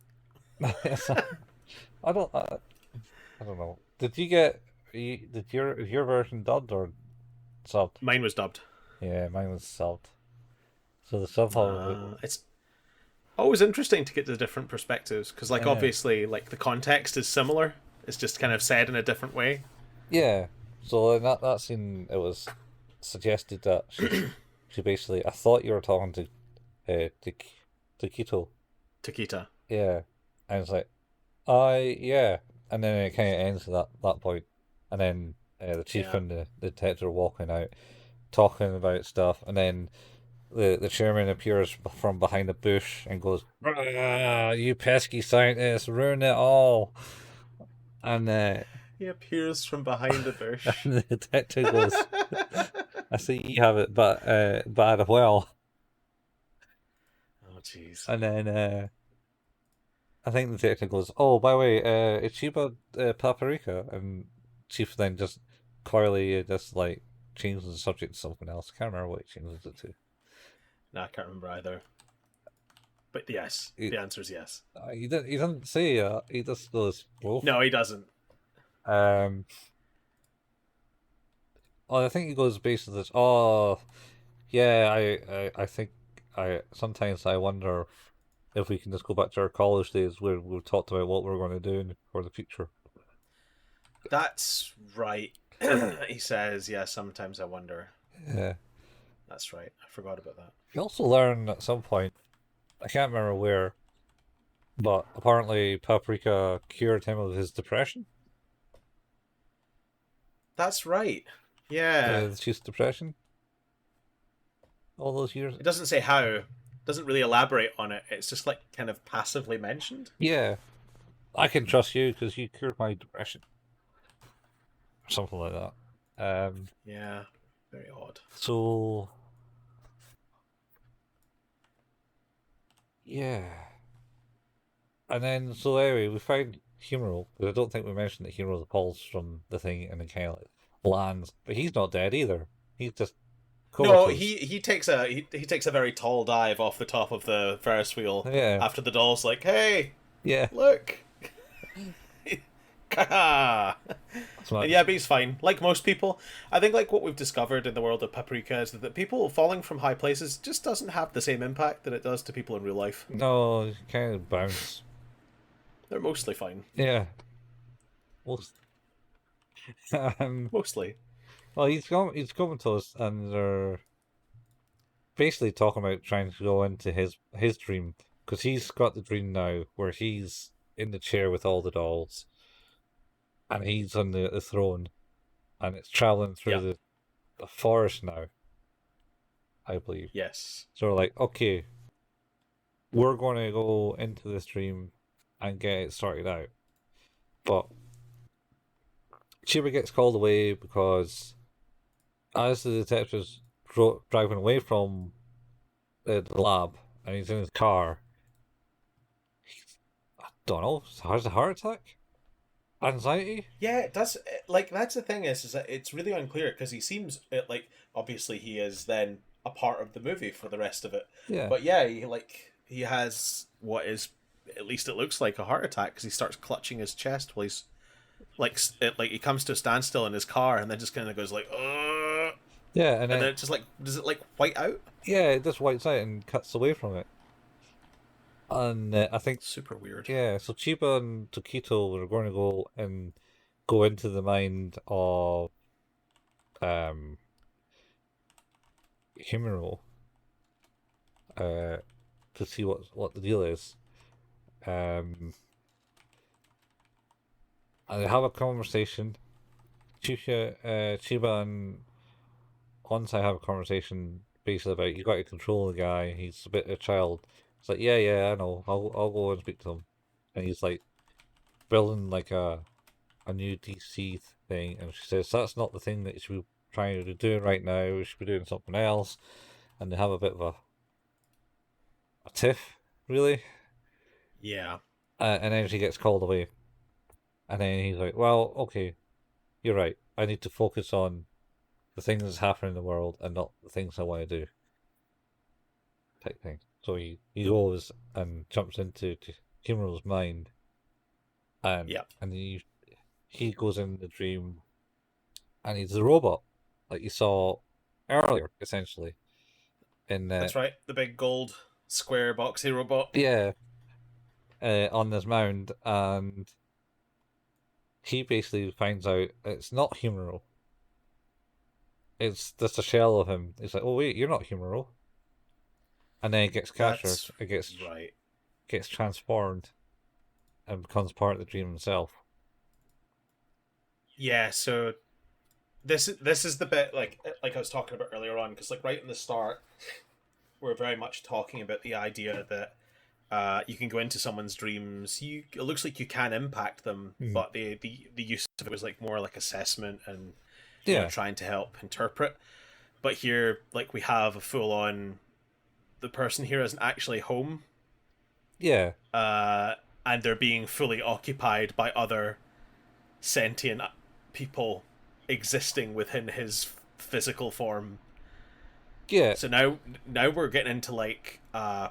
I don't. I don't know. Did you get? Did your version dubbed or subbed? Mine was dubbed. Yeah, mine was subbed. So the sub It's always interesting to get the different perspectives because, like, yeah, obviously, like the context is similar. It's just kind of said in a different way. yeah. So in that scene, it was suggested that she basically, I thought you were talking to Kito. Takita. Yeah, and it's like, I yeah, and then it kind of ends at that point, and then the chief Yeah. and the detective are walking out, talking about stuff, and then the chairman appears from behind a bush and goes, "Ah, you pesky scientists, ruin it all," and He appears from behind the bush. and the detective goes, I see you have it, but bad as well. Oh, jeez. And then I think the detective goes, "Oh, by the way, is she about Paprika?" And Chief then just clearly just like changes the subject to something else. Can't remember what he changes it to. No, I can't remember either. But yes, He the answer is yes. he doesn't say. He just goes both. No, he doesn't. Um, well, I think he goes basically this. Oh, yeah. I think I sometimes I wonder if we can just go back to our college days where we talked about what we're going to do for the future. That's right. He says, yeah, sometimes I wonder. Yeah. That's right. I forgot about that. You also learn at some point. I can't remember where, but apparently Paprika cured him of his depression. That's right. Yeah. The chief's depression all those years. It doesn't say how. It doesn't really elaborate on it. It's just like kind of passively mentioned. Yeah, I can trust you because you cured my depression, or something like that. Yeah. Very odd. So yeah, and then so anyway, we find Himuro, but I don't think we mentioned that Himuro falls from the thing and then kind of like lands, but he's not dead either. He's just No, comatose. he takes a he takes a very tall dive off the top of the Ferris wheel Yeah, after the doll's like, "Hey, yeah. look." And That's my, yeah, but he's fine. Like most people, I think like what we've discovered in the world of Paprika is that people falling from high places just doesn't have the same impact that it does to people in real life. no, kind of bounce. They're mostly fine. Yeah. Most, um, Mostly. well, he's coming to us, and they're basically talking about trying to go into his dream because he's got the dream now where he's in the chair with all the dolls, and he's on the throne, and it's traveling through Yeah. the forest now, I believe. Yes. So we're like, okay, we're going to go into this dream and get it sorted out, but Chiba gets called away because as the detective's driving away from the lab and he's in his car, he's, I don't know, has a heart attack? Anxiety? Yeah, it does. Like that's the thing is that it's really unclear because he seems like obviously he is then a part of the movie for the rest of it, Yeah. but yeah, he has what is at least it looks like a heart attack because he starts clutching his chest while he's like he comes to a standstill in his car and then just kind of goes like, ugh, Yeah, and then it just like does it like white out? yeah, it just wipes out and cuts away from it. And I think, Super weird. yeah, so Chiba and Tokito are going to go into the mind of um Himuro uh to see what the deal is. Um and they have a conversation. Chiba and Onsai have a conversation basically about you got to control the guy. He's a bit of a child. It's like, yeah, I know. I'll go and speak to him. And he's like building like a new DC thing, and she says that's not the thing that you should be trying to do right now. We should be doing something else. And they have a bit of a tiff, really. Yeah, And then she gets called away, and then he's like, well, okay, you're right. I need to focus on the things that's happening in the world and not the things I want to do. Type thing. So he goes and jumps into Kimuro's mind, yeah, and he goes in the dream, and he's a robot, like you saw earlier, essentially. In that's right. The big gold square boxy robot. yeah, on this mound, and he basically finds out it's not Humero. It's just a shell of him. It's like, oh wait, you're not Humero. And then it gets captured. That's It right. gets transformed and becomes part of the dream himself. Yeah, so this is the bit like I was talking about earlier on because like right in the start we're very much talking about the idea that you can go into someone's dreams. It looks like you can impact them, Mm. but the use of it was like more like assessment and Yeah, trying to help interpret. but here, like, we have a full on, the person here isn't actually home, Yeah, uh, and they're being fully occupied by other sentient people existing within his physical form. yeah. So now we're getting into like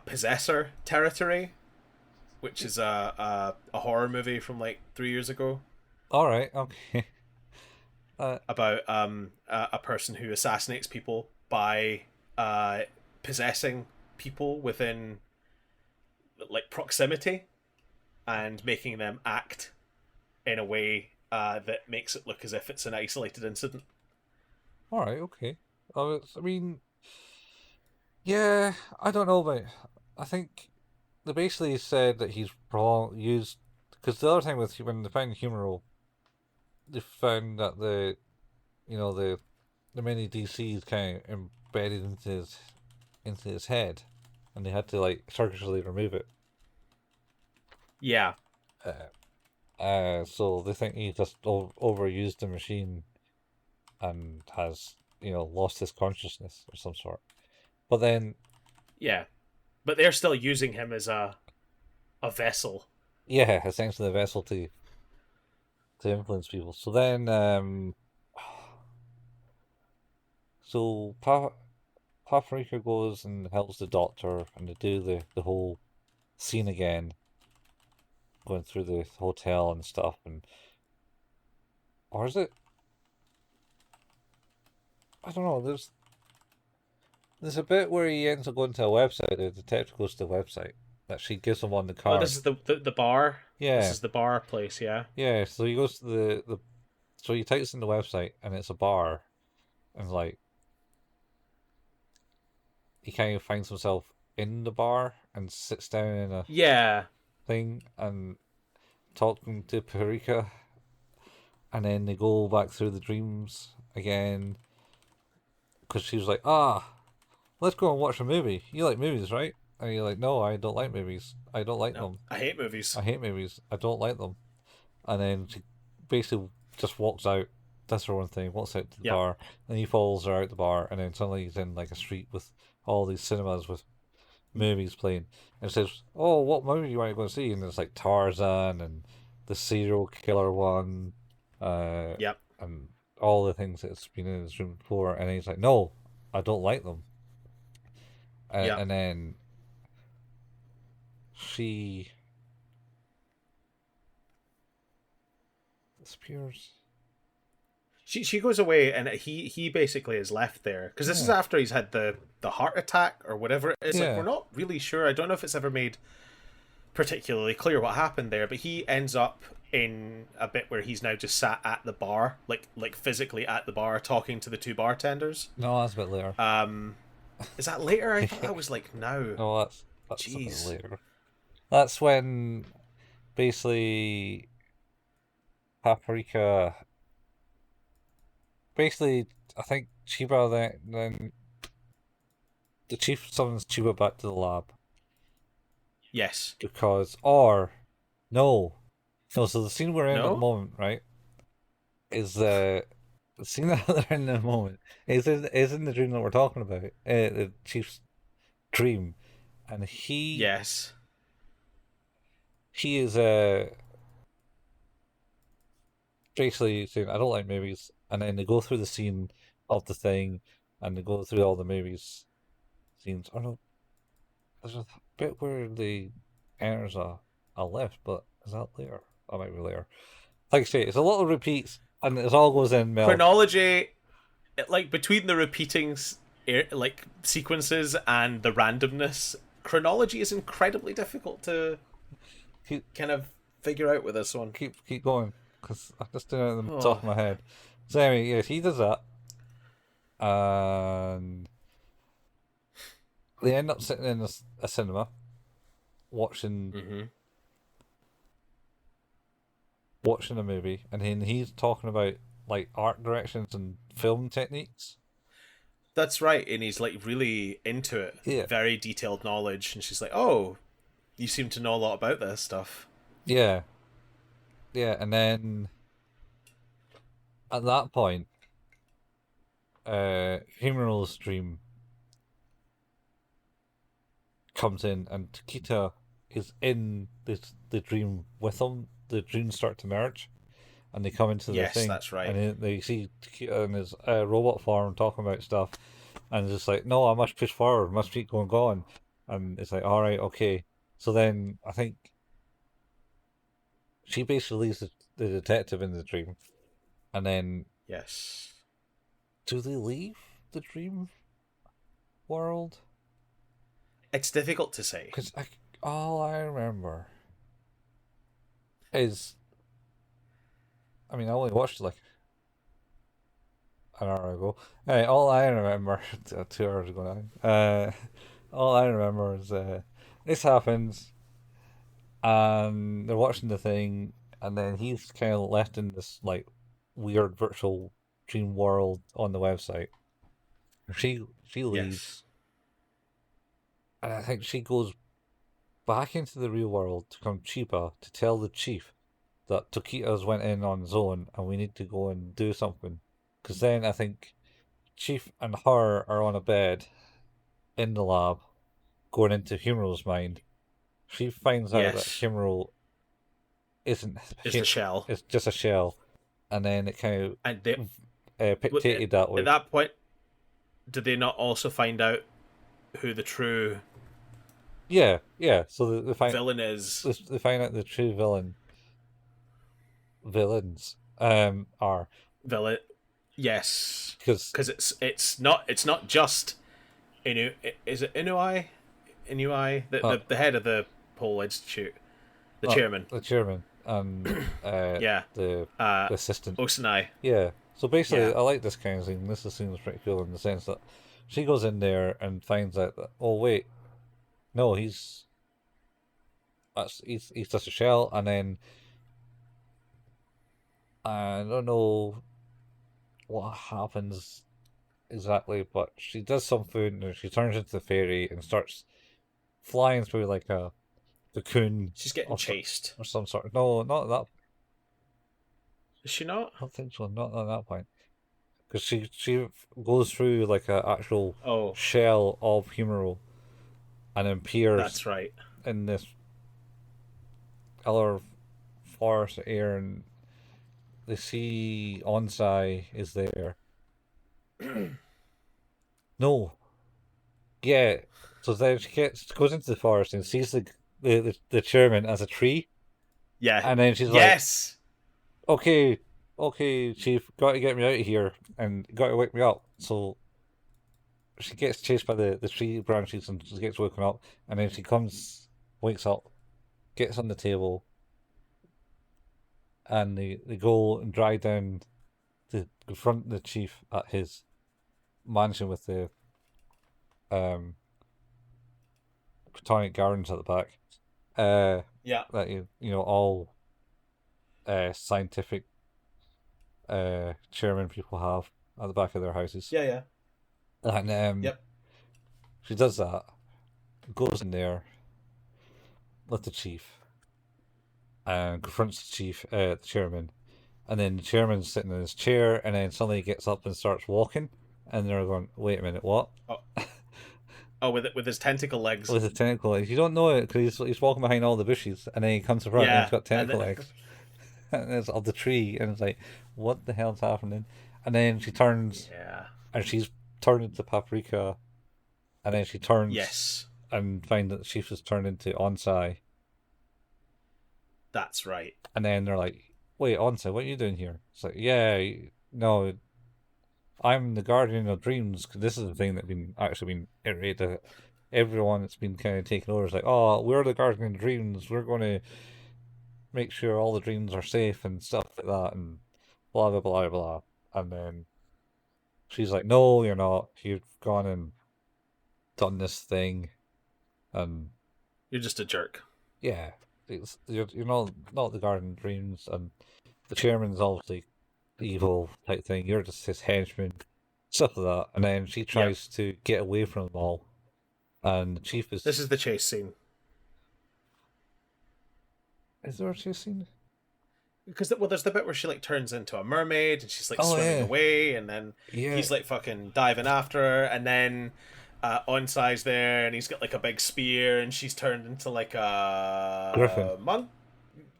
possessor territory, which is a horror movie from like 3 years ago All right, okay. about a person who assassinates people by uh possessing people within like proximity and making them act in a way that makes it look as if it's an isolated incident. All right, okay. I mean, yeah, I don't know about. I think they basically said that he's used because the other thing with when they found the humoral, they found that the many DCs kind of embedded into his head, and they had to like surgically remove it. Yeah, So they think he just overused the machine and has lost his consciousness of some sort. But then, yeah, but they're still using him as a vessel. yeah, essentially the vessel to influence people. So then, so Paprika goes and helps the doctor, and they do the whole scene again, going through the hotel and stuff, and or is it? I don't know. There's a bit where he ends up going to a website. The detective goes to the website that she gives him on the Oh, this card. is the bar. This Yeah, is the bar place. Yeah, yeah. So he goes to the so he types in the website, and it's a bar, and like he kind of finds himself in the bar and sits down in a yeah, thing and talking to Paprika, and then they go back through the dreams again because she was like, let's go and watch a movie. You like movies, right? And you're like, no, I don't like movies. I don't like no, them. I hate movies. I hate movies. I don't like them. And then she basically just walks out, does her own thing, walks out to the Yeah, bar, and he follows her out the bar, and then suddenly he's in like a street with all these cinemas with movies playing, and says, "Oh, what movie do you want to go and see?" And it's like Tarzan and the serial killer one, uh, yep, and all the things that's been in his room before, and he's like, "No, I don't like them." yep. And then she disappears. She goes away, and he basically is left there because this is Yeah, after he's had the heart attack or whatever it is. Like, we're yeah, not really sure. I don't know if it's ever made particularly clear what happened there, but he ends up in a bit where he's now just sat at the bar, like physically at the bar, talking to the two bartenders. no, that's a bit later. Um, is that later? I thought Yeah. that was like now. No, that's a bit Jeez. later. That's when basically Paprika basically I think Chiba then the chief summons Chiba back to the lab Yes. because or no. No, so the scene we're in at the No. moment, right, is the scene that they're in the moment is in the dream that we're talking about. The chief's dream. And Yes. he is basically saying, I don't like movies, and then they go through the scene of the thing, and they go through all the movies scenes. I don't know, there's a bit where the enters a lift, but is that later? That might be later. Like I say, it's a lot of repeats, and it all goes in meld. Chronology, like between the repeating like sequences and the randomness, chronology is incredibly difficult to Keep kind of figure out with this one. keep going, because I'm just doing it on the top Oh. of my head. So anyway, yes, he does that, and they end up sitting in a cinema watching Mm-hmm. watching a movie, and then he's talking about like art directions and film techniques. That's right, and he's like really into it, Yeah, very detailed knowledge, and she's like, "Oh, you seem to know a lot about this stuff." yeah, yeah. And then at that point, Himura's dream comes in, and Takita is in the dream with him. The dreams start to merge, and they come into the Yes, thing, that's right. and they see Takita in his robot form talking about stuff, and it's just like, no, I must push forward, must keep going, and it's like, all right, okay. So then I think she basically leaves the detective in the dream, and then Yes. do they leave the dream world? It's difficult to say. Because all I remember is, I mean, I only watched like an hour ago. All I remember, 2 hours ago now. All I remember is this happens, and they're watching the thing, and then he's kind of left in this like weird virtual dream world on the website. She Yes. leaves, and I think she goes back into the real world to come cheaper to tell the chief that Tokitas went in on his own and we need to go and do something. Because then I think Chief and her are on a bed in the lab going into Humero's mind. She finds out that Yes. Humero isn't Is the shell. it's just a shell, and then it kind And they of pictated that at way. that point, did they not also find out who the true Yeah, yeah. So villain is? they find out the true villains are Villain. Yes, because because it's not just Inu. Is it Inuai? Inuai, uh, the head of the whole institute, the uh, chairman. the chairman and Yeah. the Uh, assistant. Osanai. Yeah. So basically, Yeah. I like this kind of thing. This seems pretty cool in the sense that she goes in there and finds out that, oh wait, no, he's just a shell, and then I don't know what happens exactly, but she does something and she turns into the fairy and starts flying through like a cocoon She's getting of chased. or some sort. No, not that. Is she not? I don't think so. Not at that point, because she goes through like a actual Oh, shell of Humero and appears that's right. in this other forest air, and they see Onsai is there. No, yeah. So then she goes into the forest and sees the chairman as a tree, Yeah. and then she's like, Yes. "Okay, okay, chief, got to get me out of here and got to wake me up." So she gets chased by the tree branches and she gets woken up, and then she wakes up, gets on the table, and they go and drive down to confront the chief at his mansion with the um Platonic Gardens at the back. Uh, Yeah. that you know all scientific chairman people have at the back of their houses, Yeah. Yeah. and Yep. she does that, goes in there with the chief, and confronts the chief, the chairman, and then the chairman's sitting in his chair, and then suddenly he gets up and starts walking, and they're going, "Wait a minute, what?" Oh, oh, with his tentacle legs. With his tentacle legs. You don't know it because he's walking behind all the bushes, and then he comes to front and he's Yeah. got And tentacle legs. And it's of the tree, and it's like, what the hell's happening? And then she turns, yeah. and she's turned into Paprika, and then she turns Yes. and find that the chief has turned into Onsai, That's right. and then they're like, "Wait, Onsai, what are you doing here?" It's like, "Yeah, no, I'm the guardian of dreams." 'Cause this is the thing that's been actually been iterated. Everyone that's been kind of taken over is like, "Oh, we're the guardian of dreams. We're going to make sure all the dreams are safe and stuff like that," and blah blah blah blah. And then she's like, "No, you're not. You've gone and done this thing, and You're just a jerk. yeah, you're not the Garden of Dreams, and the chairman's obviously evil type thing. You're just his henchman, stuff like that." And then she Yep. tries to get away from them all, and the chief This is the chase scene. is there a chase scene? because well, there's the bit where she like turns into a mermaid and she's like Oh swimming yeah, away, and then yeah, he's like fucking diving after her, and then Onsai's there, and he's got like a big spear, and she's turned into like Griffin. a monk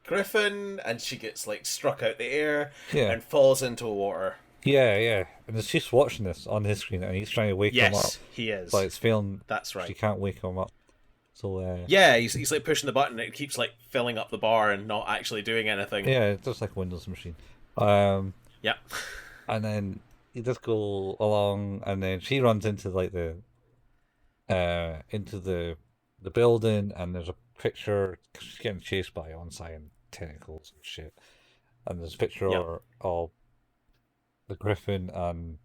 griffin, and she gets like struck out the air Yeah, and falls into water. yeah, yeah. And it's just watching this on his screen, and he's trying to wake him up, Yes, he but is. it's failing. That's She right. can't wake him up. So Yeah, he's like pushing the button, and it keeps like filling up the bar and not actually doing anything. yeah, it's just like a Windows machine. Um, Yeah. and then you just go along, and then she runs into like into the building, and there's a picture. 'Cause she's getting chased by onside and tentacles and shit. And there's a picture Yep. of the griffin and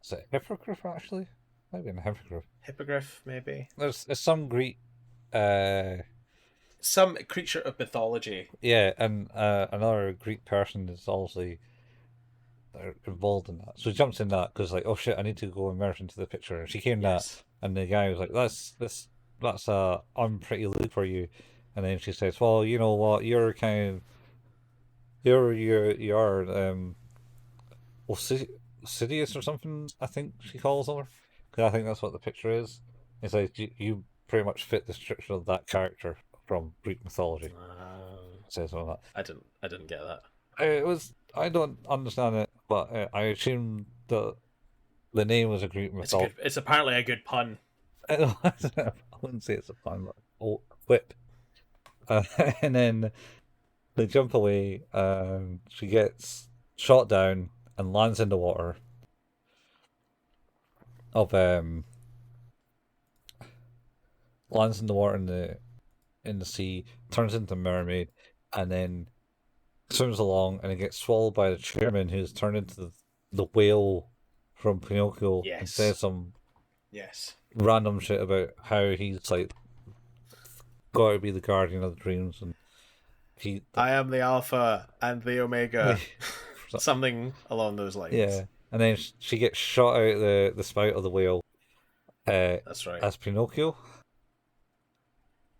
is it a hippogriff actually? Might be a hippogriff. Hippogriff, maybe. There's some Greek, uh, Some creature of mythology. yeah, and another Greek person is also involved in that. So he jumps in that because like, oh shit, I need to go immerse into the picture. And she came that, Yes. and the guy was like, that's a unpretty look for you. And then she says, well, you know what, you're kind of you're Sidious or something. I think she calls her because I think that's what the picture is. It's like you pretty much fit the description of that character from Greek mythology. It says on that. I didn't get that. It was. I don't understand it, but I assume that the name was a Greek It's a mythology. good. It's apparently a good pun. I wouldn't say it's a pun, but oh, whip. Uh, and then they jump away. She gets shot down and lands in the water of lands in the water in the sea, turns into a mermaid, and then swims along and it gets swallowed by the chairman who's turned into the whale from Pinocchio and Yes. says some Yes. random shit about how he's like got to be the guardian of the dreams and he I am the alpha and the omega. Something along those lines. yeah. And then she gets shot out the spout of the whale That's right. as Pinocchio.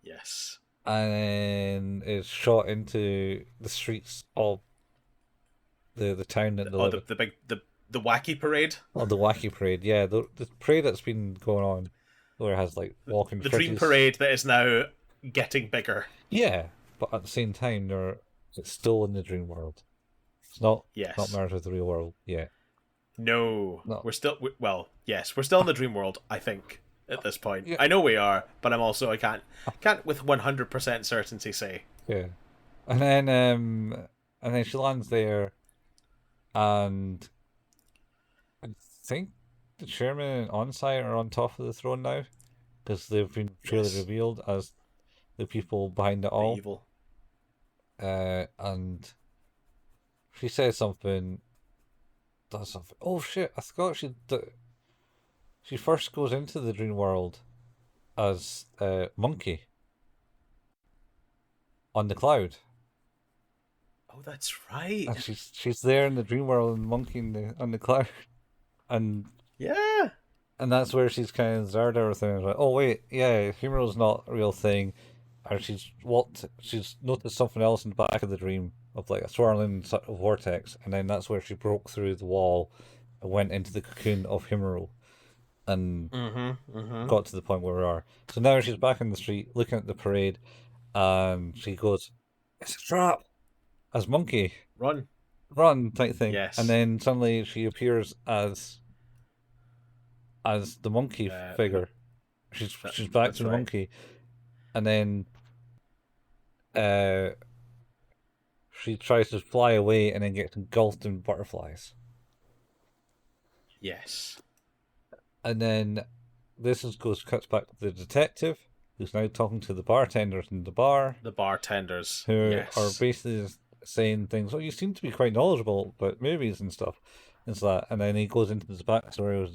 Yes. And then is shot into the streets of the town that they Oh, live in. the big the wacky parade. Oh, the wacky parade, yeah, the parade that's been going on, where it has like walking The dream fridges. parade that is now getting bigger. Yeah, but at the same time, it's still in the dream world. It's not Yes. merged with the real world yet. No. No. We're still well, yes, we're still in the dream world, I think, at this point. Yeah. I know we are, but I can't with 100% certainty say. Yeah, and then she lands there, and I think the chairman and Onsite are on top of the throne now because they've been truly Yes. revealed as the people behind it The all. evil. And she says something, does something. Oh shit! I forgot she first goes into the dream world as Monkey on the cloud, Oh, that's right. and she's there in the dream world and Monkey on the cloud, and Yeah. that's where she's kind of observed everything. Like, oh wait, yeah, Humour's not a real thing, and she's noticed something else in the back of the dream of like a swirling sort of vortex, and then that's where she broke through the wall and went into the cocoon of Himuro and got to the point where we are. So now she's back in the street looking at the parade, and she goes, "It's a trap!" as Monkey, Run. run type thing, Yes. and then suddenly she appears as the monkey figure. She's back that's to the right. monkey, and then she tries to fly away and then gets engulfed in butterflies. Yes. And then cuts back to the detective who's now talking to the bartenders in the bar The bartenders. who Yes. are basically saying things. Oh, you seem to be quite knowledgeable about movies and stuff. And so that, and then he goes into his backstory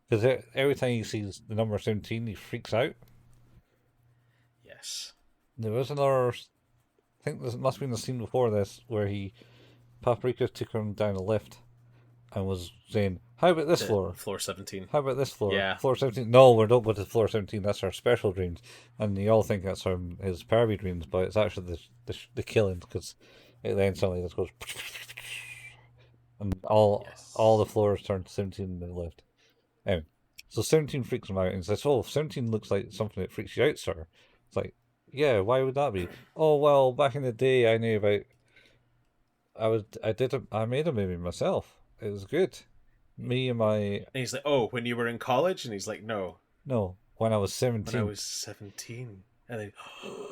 because every time he sees the number 17, he freaks out. Yes. There was another. I think this must have been the scene before this where Paprika took him down a lift, and was saying, "How about this The floor? floor 17. How about this floor? Yeah. Floor 17? No, we don't go to floor 17. That's our special dreams." And you all think that's his pervy dreams, but it's actually the killing because it then suddenly just goes, and all the Yes. floors turn to 17 in the lift. Anyway, so 17 freaks him out and says, "Oh, 17 looks like something that freaks you out, sir." It's like, yeah, why would that be? Oh well, back in the day, I knew about. I made a movie myself. It was good. Me and my And he's like, "Oh, when you were in college?" And he's like, "No, no, when I was when I 17. was 17." And then,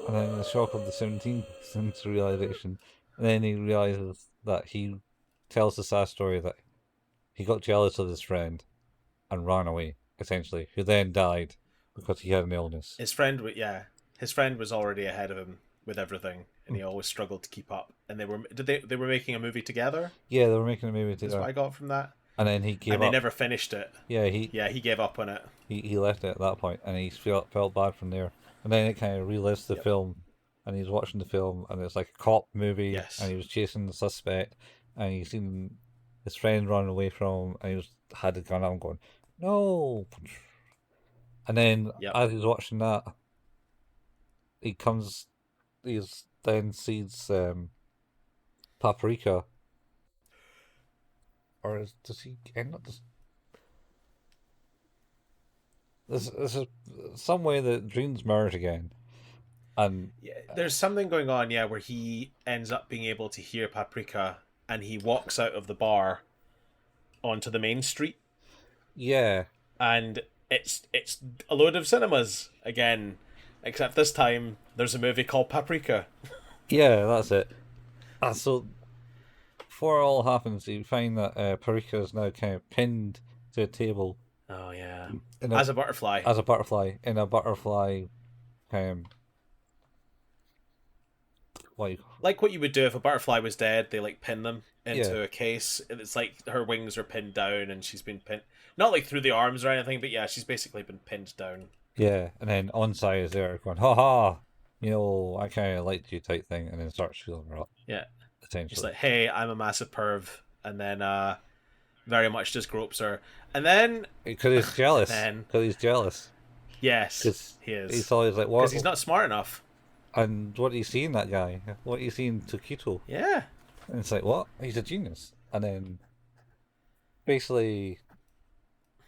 And then the shock of the 17th sense realization. And then he realizes that he tells the sad story that he got jealous of his friend and ran away, essentially, who then died because he had an illness. his friend was already ahead of him with everything, and he always struggled to keep up. And they were making a movie together. Yeah, they were making a movie Is what together. I got from that. And then he gave And they up. never finished it. Yeah, Yeah, he gave up on it. he left it at that point, and he felt bad from there. And then it kind of relives the Yep. film, and he's watching the film, and it's like a cop movie, and Yes. he was chasing the suspect, and he's seen his friend run away from him, and had the gun out and going, "No!" And then Yep. as he's watching that, he comes, he's then sees Paprika, or does he end up? This is some way that dreams merge again, and Yeah, there's something going on, yeah, where he ends up being able to hear Paprika, and he walks out of the bar onto the main street, yeah, and it's a load of cinemas again, except this time there's a movie called Paprika. yeah, that's it. So before it all happens, you find that Paprika is now kind of pinned to a table Oh yeah, in as a butterfly. as a butterfly in a butterfly kind like Like what you would do if a butterfly was dead, they like pin them yeah, into a case. And it's like her wings are pinned down, and she's been pinned, not like through the arms or anything, but yeah, she's basically been pinned down. yeah, and then Onside is there going, "Ha ha, I kind of liked you" type thing, and then starts feeling her up Yeah, he's essentially like, "Hey, I'm a massive perv," and then very much just gropes her, and then because he's and jealous. then Because he's jealous. yes, Because he he's is, always like, because "What?" he's not smart enough. And what do you see in that guy? What do you see in Tokito? Yeah, And it's like, what? He's a genius. And then basically,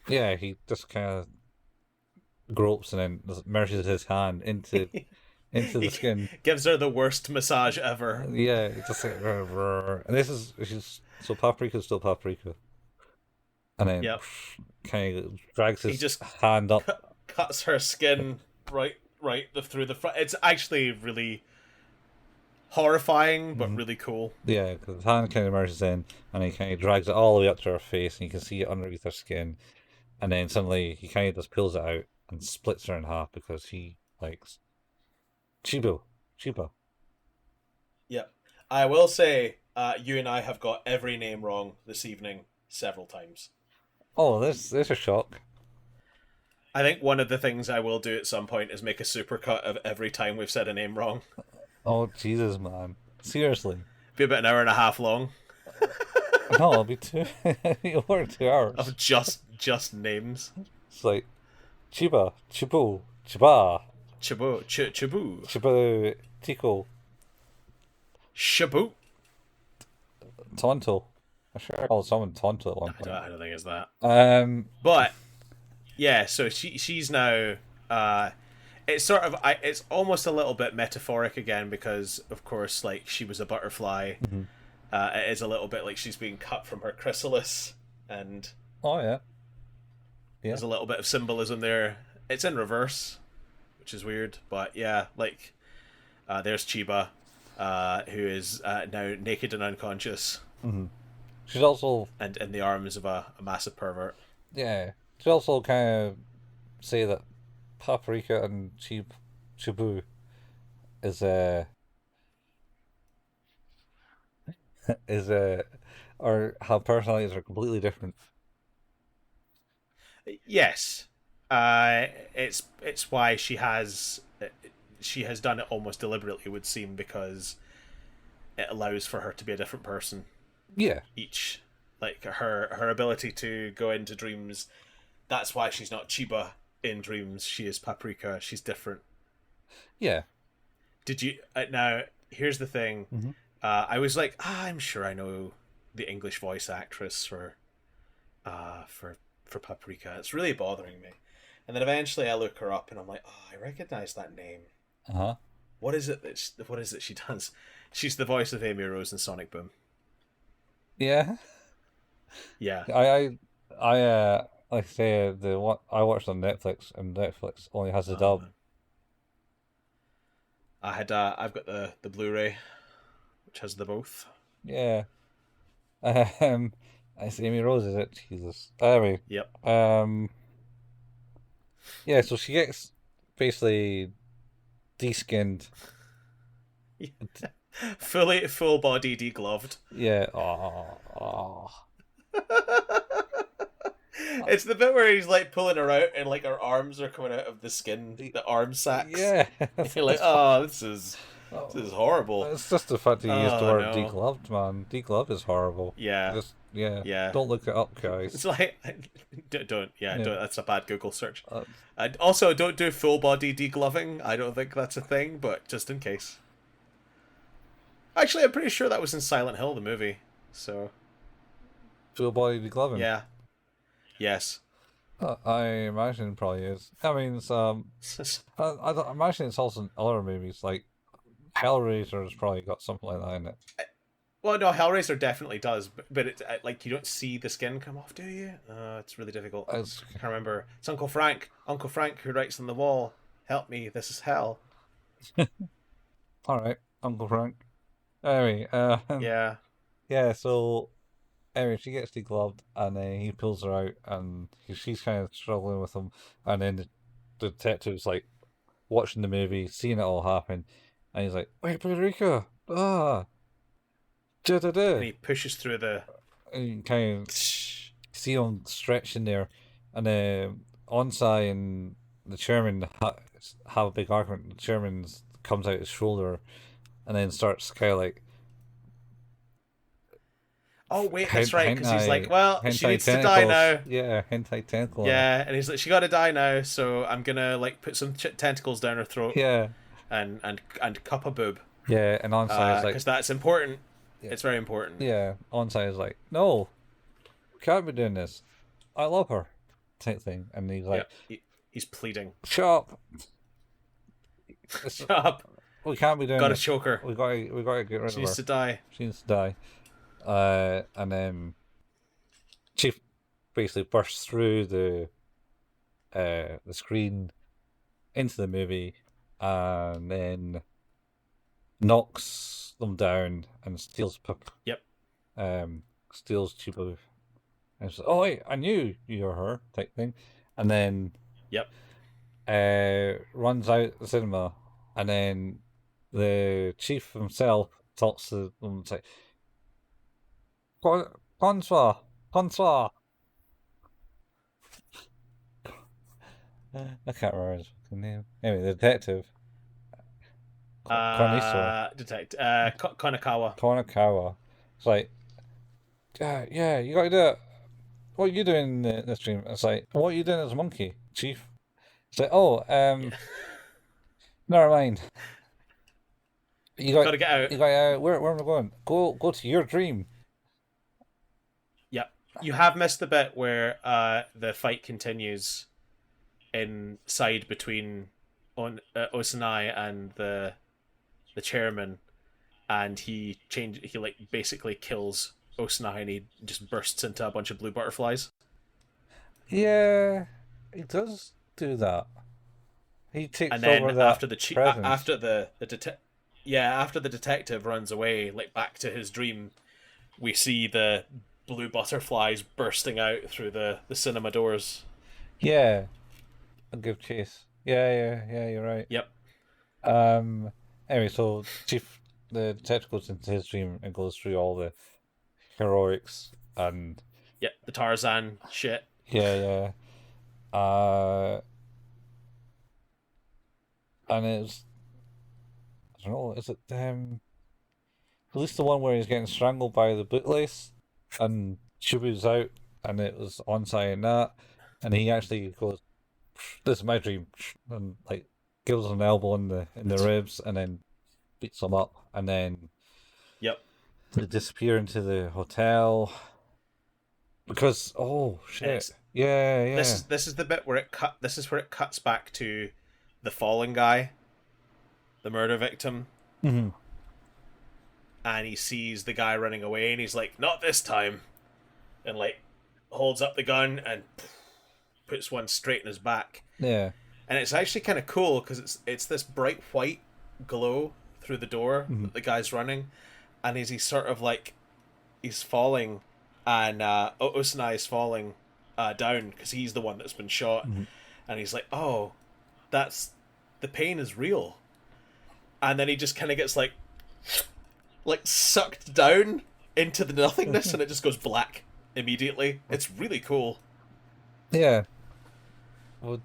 yeah, he just kind of gropes and then just immerses his hand into the he skin. gives her the worst massage ever. Yeah, it's just like, "Rrr, rrr." And this is she's so Paprika's still Paprika, and then Yep, kind of drags he his just hand up. cuts her skin through the front. It's actually really horrifying, but Mhm. really cool. Yeah, because his hand kind of immerses in, and he kind of drags it all the way up to her face, and you can see it underneath her skin. And then suddenly he kind of just pulls it out and splits her in half because he likes Chibo. Chiba. Yep. I will say, you and I have got every name wrong this evening several times. Oh, there's a shock. I think one of the things I will do at some point is make a supercut of every time we've said a name wrong. Oh Jesus, man! Seriously. Be about an hour and a half long No, it'll be over 2 hours. of just names. It's like Chiba, Chibu, Chiba, Chabu, Chibu, Tico, Shabu. Tonto. I'm sure I called someone Tonto at one point. I don't think it's that. Um, But yeah, so she's now. It's sort of it's almost a little bit metaphoric again because of course like she was a butterfly. mhm. It is a little bit like she's being cut from her chrysalis, and Oh yeah, yeah. there's a little bit of symbolism there. It's in reverse, which is weird, but yeah, like there's Chiba, who is now naked and unconscious, hmm She's also and in the arms of a massive pervert. yeah. She also kind of say that Paprika and Chibu is is or have personalities are completely different. Yes, it's why she has done it almost deliberately. It would seem because it allows for her to be a different person Yeah, each. like her ability to go into dreams. That's why she's not Chiba in dreams. She is Paprika. She's different. Yeah. Did you now? Here's the thing. Hmm. I was like, I'm sure I know the English voice actress uh for for Paprika. It's really bothering me. And then eventually I look her up and I'm like, oh, I recognize that name. Uh-huh. What is it she does? She's the voice of Amy Rose in Sonic Boom. Yeah. Yeah. Like I say, the what I watched on Netflix, and Netflix only has the Oh dub. man. I've got the Blu-ray which has the both. Yeah. Um, it's Amy Rose, is it? Jesus. Anyway, Yep. um, yeah. So she gets basically deskinned. Full body degloved. Yeah. Oh. It's the bit where he's like pulling her out and like her arms are coming out of the skin, the arm sacs. Yeah. You're like, That's oh, this is oh, horrible. it's just the fact that you used the Oh word no. degloved, man. Degloved is horrible. Yeah. Just yeah. Yeah. Don't look it up, It's guys. like don't Yeah. don't. That's a bad Google search. Uh, And also, don't do full body degloving. I don't think that's a thing, but just in case. Actually, I'm pretty sure that was in Silent Hill, the movie. So full body degloving. yeah, yes. I imagine it probably is. I mean, it's I don't imagine it's also in other movies like Hellraiser's probably got something like that in it. Well, no, Hellraiser definitely does, but it like you don't see the skin come off, do you? It's really difficult. It's I can't remember. It's Uncle Frank. Uncle Frank who writes on the wall, "Help me, this is hell." all right, Uncle Frank. Anyway, Yeah. yeah. So anyway, she gets degloved, and then he pulls her out, and she's kind of struggling with him, and then the detective's like watching the movie, seeing it all happen, and he's like, "Wait, Paprika, ah, da da And da," he pushes through the. and you kind of see him stretching there, and Onsai and the chairman have a big argument. The chairman comes out his shoulder, and then starts kind of like Oh wait, that's right, because he's like, well, she hentai needs to die tentacles. now. Yeah, hentai tentacle on her. Yeah, and he's like, she got to die now, so I'm gonna like put some tentacles down her throat Yeah, and cup a boob, yeah, and Onsai is like, because that's important. yeah, It's very important. yeah, Onsai is like, no, can't be doing this. I love her, type thing, and he's Yeah, like, he's pleading. shut up. Shut up. We can't be doing Got to this. choke her. We got to get rid She of needs her. to die. She needs to die. And then Chief basically bursts through the screen into the movie, and then knocks them down and steals Yep. steals Chiba, and says, "Oh wait, I knew you were her," type thing, and then Yep. runs out the cinema, and then the chief himself talks to them and say, "Bonsoir, bonsoir." I can't remember his fucking name. Anyway, the detective, Koniso, Konakawa. Konakawa. It's like, yeah, you gotta do it. What are you doing in this dream? It's like, what are you doing as a monkey, chief? It's like, oh, never mind. Gotta get out. You got where am I going? Go to your dream. Yep. You have missed the bit where the fight continues inside between Osanai and the chairman, and he like basically kills Osanai, and he just bursts into a bunch of blue butterflies. Yeah, he does do that. He takes And then over that after presence. after after the detective runs away, like back to his dream, we see the blue butterflies bursting out through the cinema doors. Yeah, a give chase. Yeah, you're right. Yep. Anyway, so the detective goes into his dream and goes through all the heroics and Yep. The Tarzan shit. yeah. And it's I don't know. Is it at least the one where he's getting strangled by the bootlace and Shubu's out, and it was on site and that, and he actually goes, "This is my dream," and like gives him an elbow in the It's ribs, and then beats him up, and then yep. they disappear into the hotel because oh And shit, it's yeah, yeah, this is the bit where it cut. This is where it cuts back to the fallen guy, the murder victim, mm-hmm. and he sees the guy running away, and he's like, "Not this time," and like holds up the gun and puts one straight in his back. Yeah, And it's actually kind of cool because it's this bright white glow through the door mm-hmm. that the guy's running, and as he's sort of like he's falling, and Osunai is falling down because he's the one that's been shot, Mm-hmm. and he's like, "Oh, that's the pain is real," and then he just kind of gets like sucked down into the nothingness, and it just goes black immediately. It's really cool. Yeah. Well,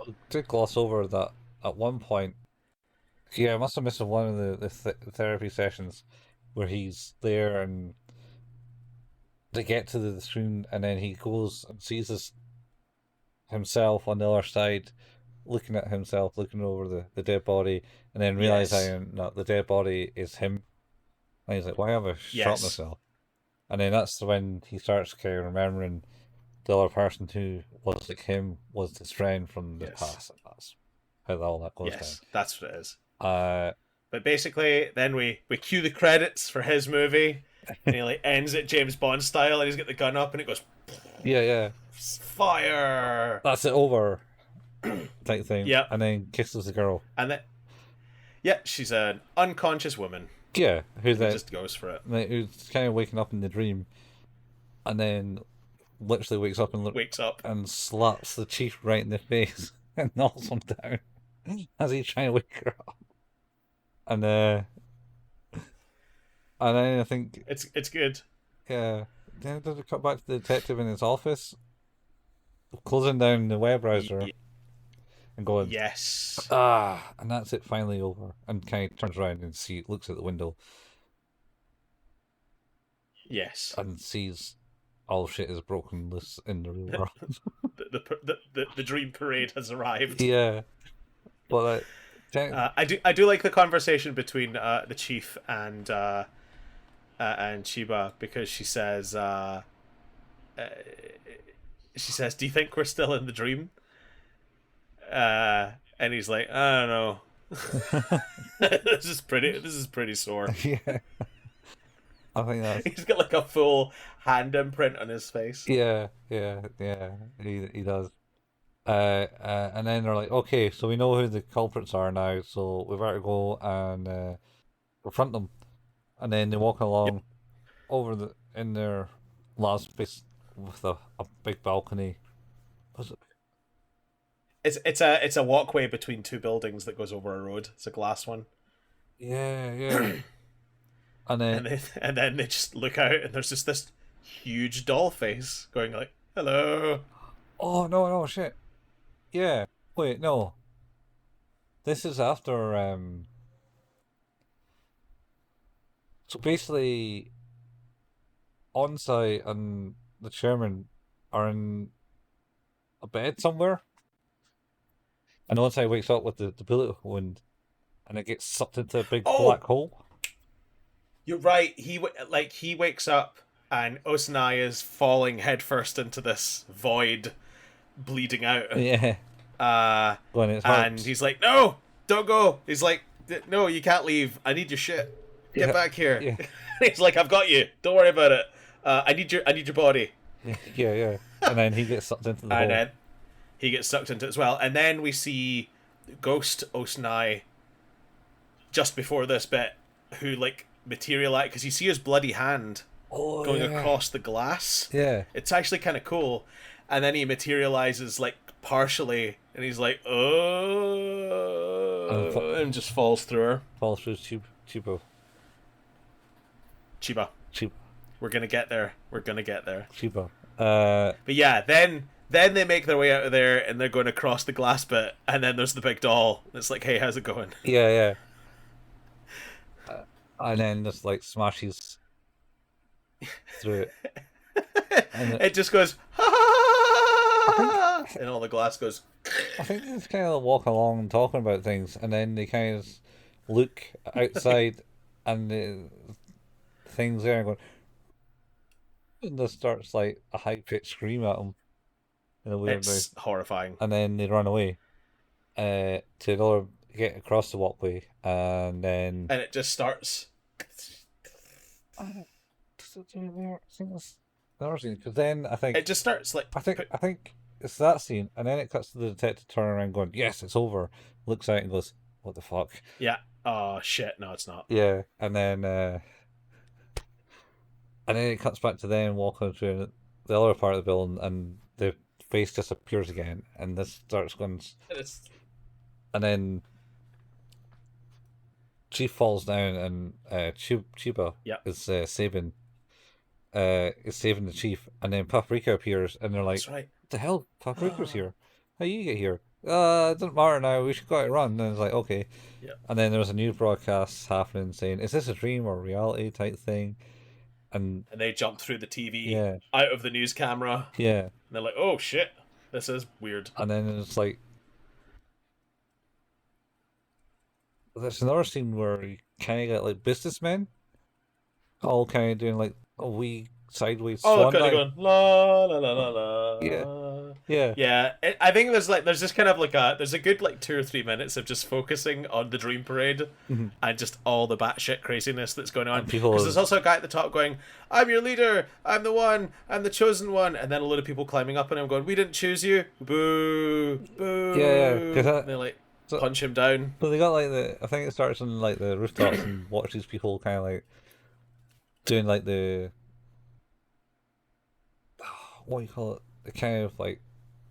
I did gloss over that at one point. Yeah, I must have missed one of the therapy sessions where he's there and they get to the screen and then he goes and sees himself on the other side, looking at himself, looking over the dead body, and then Yes, realizing that the dead body is him. And he's like, "Why have I shot yes, myself?" And then that's when he starts kind of remembering the other person who was like him was his friend from the yes, past. And that's how all that goes down. yes. That's what it is. Uh, But basically, then we cue the credits for his movie, and he like ends it James Bond style, and he's got the gun up, and it goes yeah, yeah, fire. that's it over type thing, Yep, and then kisses the girl. and then yeah, she's an unconscious woman, Yeah, who and he then just goes for it. who's kind of waking up in the dream, and then literally wakes up Wakes up. and slaps the chief right in the face and knocks him down as he's trying to wake her up. And and then I think It's good. yeah, then does it cut back to the detective in his office, closing down the web browser and going Yes, and that's it finally over. And kind of turns around and looks at the window yes. and sees all shit is broken loose in the real world. The dream parade has arrived. Yeah, but I do like the conversation between the chief and Chiba because she says, "Do you think we're still in the dream?" And he's like, "I don't know." This is pretty. This is pretty sore. yeah, I think that's He's got like a full hand imprint on his face. yeah, yeah, yeah. He does. And then they're like, okay, so we know who the culprits are now, so we've got to go and confront them. And then they walk Yep. along over in their lab space with a big balcony. Was it? It's a walkway between two buildings that goes over a road. It's a glass one. Yeah, yeah. And then And then they just look out and there's just this huge doll face going like, "Hello." oh no, no shit. Yeah. Wait, no. This is after so basically on site and the chairman are in a bed somewhere. And on site wakes up with the bullet wound and it gets sucked into a big Oh, black hole. you're right. He wakes up and Osanai is falling headfirst into this void, bleeding out. Yeah. Uh, When it and hurts. he's like, "No, don't go." He's like, "No, you can't leave. I need your shit. Get Yeah. back here." Yeah. He's like, "I've got you. Don't worry about it. I need your body." Yeah, yeah, yeah. And then he gets sucked into the And hole. then he gets sucked into it as well. And then we see Ghost Osanai just before this bit, who like materialize because you see his bloody hand Oh going yeah. across the glass. Yeah. It's actually kind of cool. And then he materializes like partially, and he's like, "Oh," and just falls through her. Falls through Chibo. Chiba, Chiba. we're gonna get there. We're gonna get there. Chiba. But yeah, then they make their way out of there, and they're going across the glass bit, and then there's the big doll. It's like, "Hey, how's it going?" Yeah, yeah. And then just like smashes through it. and It just goes, I think and all the glass goes. I think they just kind of walk along talking about things, and then they kind of look outside, and the things there and going, and this starts like a high pitched scream at them in a weird way, It's horrifying. and then they run away to another get across the walkway, and then And it just starts. I think that's another scene because then It just starts like. I think it's that scene, and then it cuts to the detective turning around going, "Yes, it's over." Looks out and goes, "What the fuck?" Yeah. Oh shit! No, it's not. Yeah, and then it cuts back to them walking through the other part of the building, and the face disappears again, and this starts going, It's and then Chief falls down, and Chiba yeah. is saving the chief, and then Paprika appears, and they're like, That's right. "What the hell? Paprika's here? How you get here? It doesn't matter now. We should go out and run." And it's like, okay. Yeah. And then there's a new broadcast happening saying, "Is this a dream or reality?" type thing. And And they jump through the TV yeah, out of the news camera. yeah. And they're like, "Oh shit, this is weird." And then it's like there's another scene where you kind of get like businessmen all kind of doing like a wee sideways Oh, swan kind of dive. going la la la la Yeah, la. yeah. Yeah, I think there's just kind of like there's a good like 2 or 3 minutes of just focusing on the dream parade Mhm. and just all the batshit craziness that's going on. And Because people, there's also a guy at the top going, "I'm your leader. I'm the one. I'm the chosen one." And then a load of people climbing up on him going, "We didn't choose you. Boo, yeah, boo." because And they like so, punch him down. so they got like I think it starts on like the rooftops and watch these people kind of like doing like the what do you call it? The kind of like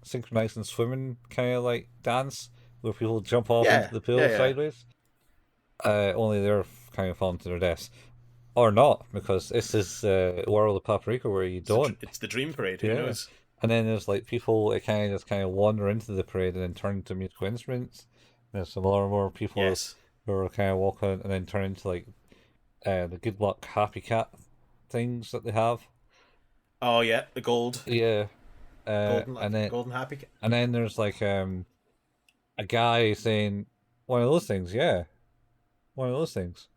synchronized and swimming kind of like dance where people jump off into Yeah, the yeah, pool yeah. sideways. Only they're kind of falling to their deaths, or not, because this is world of Paprika where you don't. It's the dream parade. Who Yeah, knows? and then there's like people that kind of wander into the parade and then turn into musical instruments. There's some other more people Yes. who are kind of walking and then turn into like the good luck happy cat things that they have. Oh yeah, the gold, Yeah, golden, and then golden happy. there's like a guy saying one of those things. Yeah, one of those things.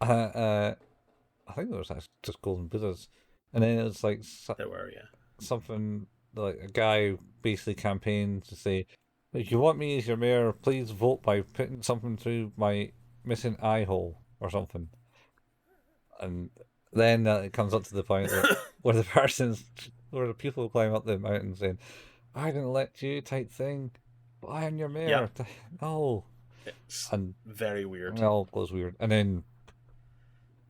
I think it was actually just golden Buddhas, and then it's like There were, yeah. something like a guy basically campaigned to say, "If you want me as your mayor, please vote by putting something through my missing eye hole or something." And then it comes up to the point where the person's where the people climb up the mountain saying, "I didn't let you," type thing, "but I am your Yeah, mayor." No, it's and very it weird. all goes weird. And then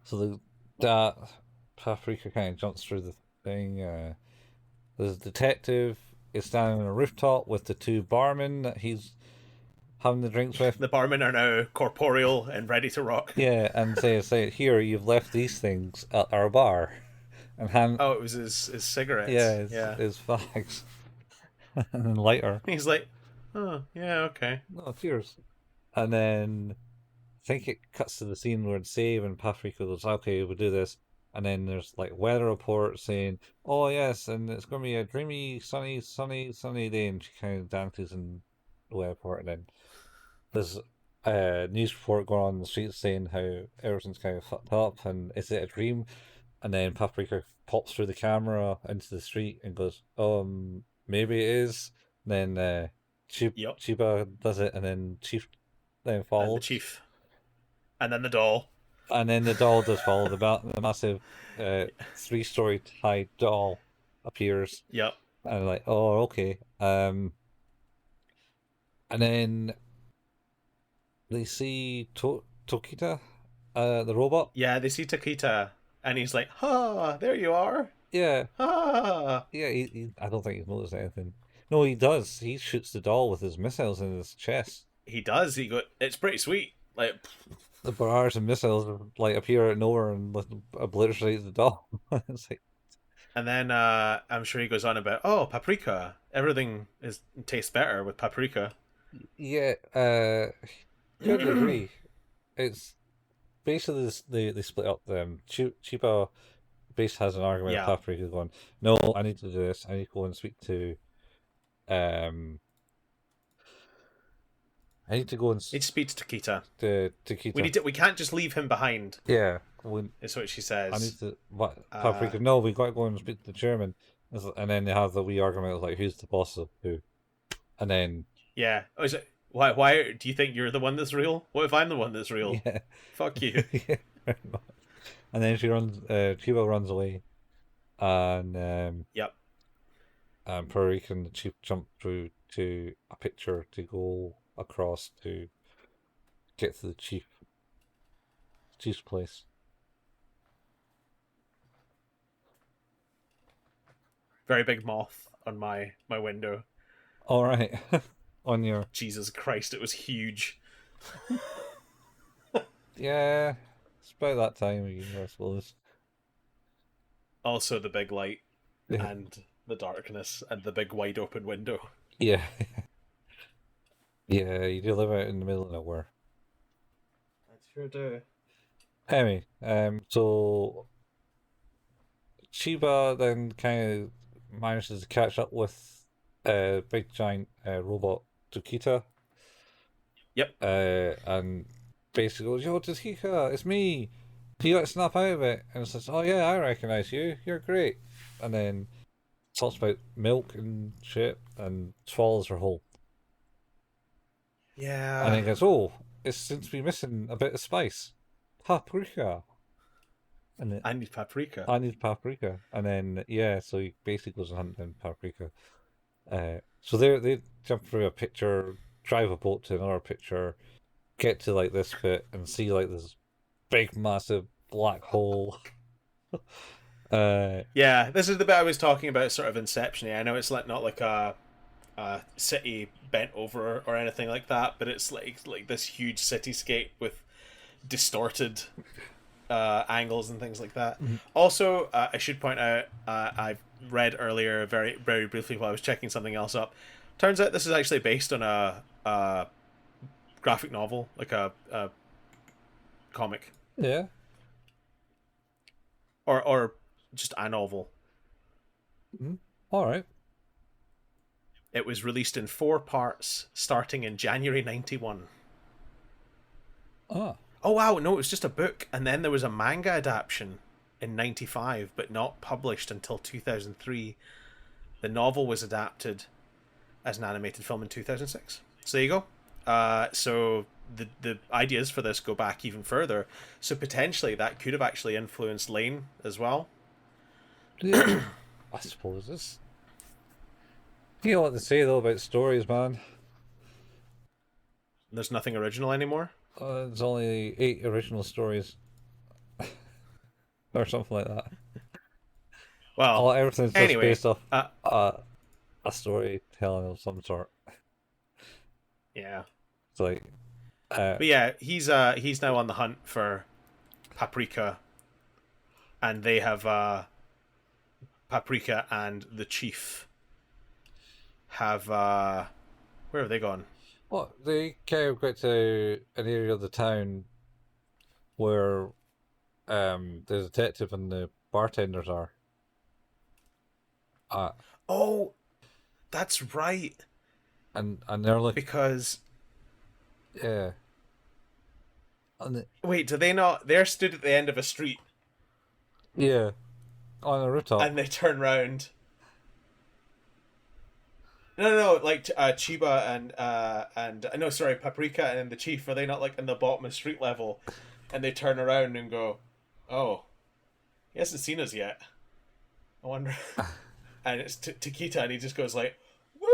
so that Paprika kind of jumps through the thing. The detective is standing on a rooftop with the two barmen that he's having the drinks with. The barmen are now corporeal and ready to rock. Yeah, and say here you've left these things at our bar, and hand Oh, it was his cigarettes. yeah Yeah. his fags and then lighter. He's like, oh, yeah, okay. No, cheers. And then I think it cuts to the scene where it's Save and Paprika goes, "Okay, we'll do this." And then there's like weather report saying, "Oh yes, and it's going to be a dreamy, sunny day." And she kind of dances in the weather report, and then there's a news report going on in the streets saying how everything's kind of fucked up, and is it a dream? And then Paprika pops through the camera into the street and goes, maybe it is." And then Yep. Chiba does it, and then Chief then And the follows. chief. And then the doll. And then the doll does follow. The massive three-story high doll appears, Yep. and like, oh, okay. And then they see Tokita, the robot. Yeah, they see Takita, and he's like, "Ha, there you are. Yeah, Ha." yeah. I don't think he's noticed anything. No, he does. He shoots the doll with his missiles in his chest. He does. It's pretty sweet. Like, The barrage of missiles like appear out of nowhere and obliterate the doll. It's like, and then I'm sure he goes on about, "Oh, paprika. Everything is tastes better with paprika." yeah, couldn't agree. It's basically they split up them. Chiba basically has an argument with Yeah. Paprika going, no, I need to do this. I need to go and speak to, um, I need to go and Need to speak to Takita. to We Kita. need to. We can't just leave him behind. Yeah, Is what she I says. need to. What Uh, Paprika? No, we got to go and speak to the chairman. And then they have the wee argument of like, who's the boss of who? And then yeah. Oh, is it? Why do you think you're the one that's real? What if I'm the one that's real? yeah, Fuck you. yeah, very much. And then she runs. Chiba runs away, and Yep. Paprika and the chief jump through to a picture to go across to get to the chief's place. Very big moth on my window. All right, on your Jesus Christ, it was huge. yeah, it's about that time of year, I suppose. Also, the big light Yeah, and the darkness and the big wide open window. yeah, yeah. You do live out in the middle of nowhere. I sure do. Anyway, so Chiba then kind of manages to catch up with big giant robot Tsukita, Yep. and basically goes, "Yo, Tsukita, it's me. You got to snap out of it." And says, "Oh yeah, I recognize you. You're great." And then talks about milk and shit, and swallows her whole. And Yeah. then goes, "Oh, it seems to be missing a bit of spice. Paprika." And it, I need paprika. I need paprika. And then yeah, so he basically goes and hunts down paprika. So they jump through a picture, drive a boat to another picture, get to like this bit and see like this big massive black hole. Yeah, this is the bit I was talking about, sort of Inception. I know it's like not like a city bent over or anything like that, but it's like this huge cityscape with distorted angles and things like that. Mhm. Also, I should point out, I read earlier very briefly while I was checking something else up. Turns out this is actually based on a graphic novel, like a comic, Yeah. or just a novel. All right. It was released in 4 parts, starting in January 91. Ah. Oh wow, no, it was just a book, and then there was a manga adaptation in 95, but not published until 2003. The novel was adapted as an animated film in 2006. So there you go. So the ideas for this go back even further. So potentially that could have actually influenced Lane as well. Yeah. I suppose it's. You know what they say though about stories, man. There's nothing original anymore. There's only 8 original stories, or something like that. Well, Everything's just anyway, based off a storytelling of some sort. yeah. It's like, But yeah, he's now on the hunt for Paprika, and they have Paprika and the chief have where have they gone? well, they kind of get to an area of the town where the detective and the bartenders are. Oh, that's right. And they're like, Because yeah, and wait, do they not? They're stood at the end of a street, yeah, on a rooftop. and they turn round. No, like Chiba and no, sorry, Paprika and the chief. Are they not like in the bottom of street level? And they turn around and go, "Oh, he hasn't seen us yet. I wonder." And it's Takita, and he just goes like, "Woo!"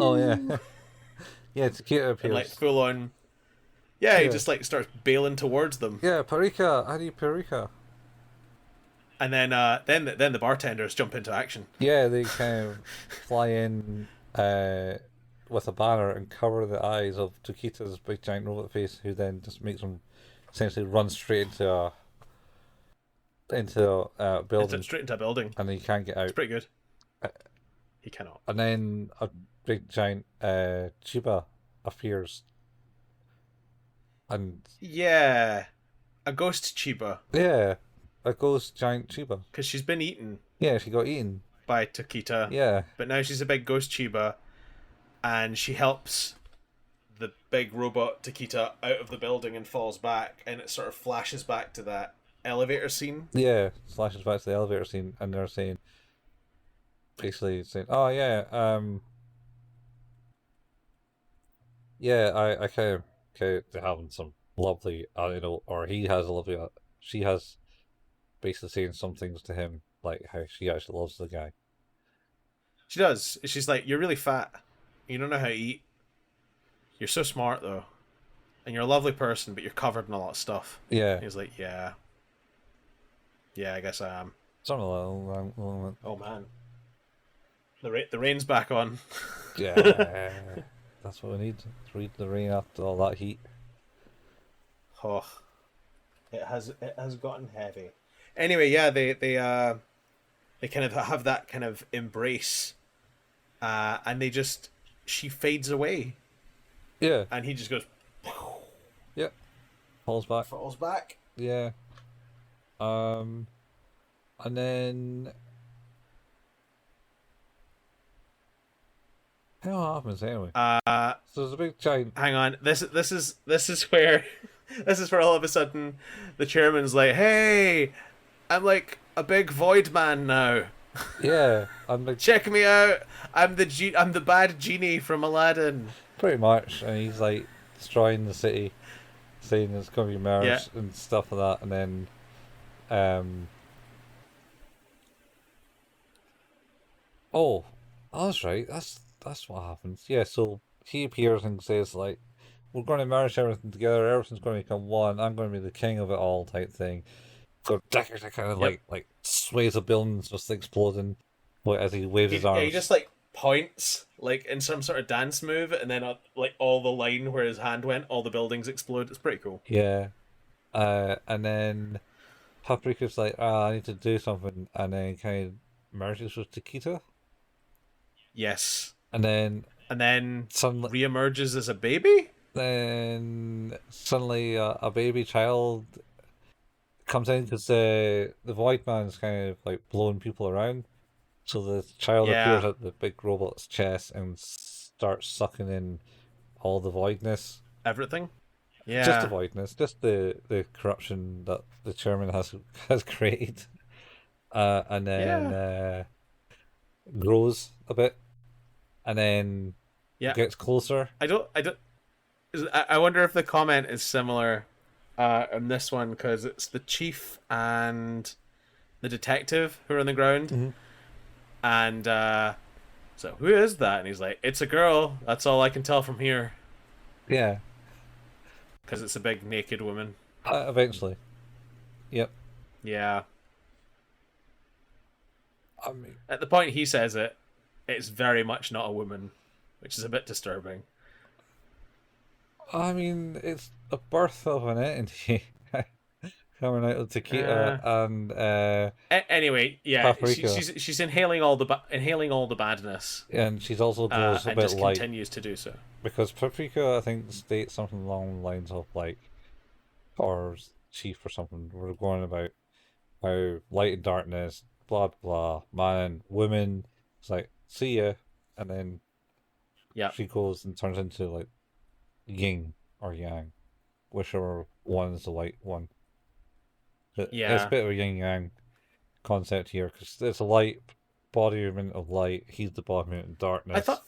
Oh yeah, yeah, Takita appears. And like full on. Yeah, he Yeah. just like starts bailing towards them, Yeah, Paprika, I need Paprika. and then the bartenders jump into action. Yeah, they kind of fly in with a banner and cover the eyes of Takita's big giant robot face, who then just makes him essentially run straight into a building, Straight into a building. and he can't get out. It's pretty good. He cannot. And then a big giant Chiba appears, and Yeah, a ghost Chiba. yeah, a ghost giant Chiba. because she's been eaten Yeah, she got eaten. by Tokita, Yeah, but now she's a big ghost Chiba, and she helps the big robot Tokita out of the building and falls back, and it sort of flashes back to that elevator scene. yeah. Slashes back to the elevator scene, and they're saying, basically saying, "Oh yeah, yeah, I kind of having some lovely, or he has a lovely, she has basically saying some things to him like how she actually loves the guy." She does. She's like, "You're really fat. You don't know how to eat. You're so smart though, and you're a lovely person, but you're covered in a lot of stuff." Yeah, And he's like, "Yeah, yeah, I guess I am." something like Oh man, the rain's back on. yeah, that's what we need to read the rain after all that heat. Oh, it has gotten heavy. Anyway, yeah, they kind of have that kind of embrace, and she fades away, Yeah, and he just goes yeah, falls back. falls back. Yeah, um, and then what happens anyway? So there's a big giant. Hang on, this is where this is where all of a sudden the chairman's like, "Hey, I'm like a big void man now. Yeah, and like Check me out. I'm the bad genie from Aladdin." pretty much, and he's like destroying the city, saying it's going to be Yeah, merged and stuff like that, and then um, oh, that's right. That's what happens. Yeah, so he appears and says like, "We're going to merge everything together. Everything's going to become one. I'm going to be the king of it all," type thing. So Decker kind of yep. like sways the buildings just exploding, but as he waves his He arms. just like points like in some sort of dance move, and then like all the line where his hand went, all the buildings explode. It's pretty cool. Yeah. And then Paprika's like, I need to do something, and then kind of merges with Chiquita, Yes, and and then suddenly, reemerges as a baby. a baby child comes in because the Void Man's kind of like blowing people around. So the child appears Yeah, at the big robot's chest and starts sucking in all the voidness. everything. Just the Yeah, voidness, just the corruption that the chairman has created. And then yeah, grows a bit, and then yeah. gets closer. I don't. I wonder if the comment is similar in this one because it's the chief and the detective who are on the ground, Mm-hmm. and so who is that? And he's like, "It's a girl. That's all I can tell from here Yeah, because it's a big naked woman." eventually. Yep. Yeah. I mean, At the point he says it, it's very much not a woman, which is a bit disturbing. it's the birth of an entity coming out of Uh, Takita and Anyway, yeah, Paprika, she's inhaling all the badness, and she's also goes a and bit just light continues to do so. because Paprika, I think, states something along the lines of like, or chief or something. We're going about how light and darkness, blah blah, man and woman. It's like, see ya, and then Yeah, she goes and turns into like yin or yang, whichever one is the light one. It's a yeah. bit of a yin yang concept here because it's a light embodiment of light. He's the embodiment of I darkness. thought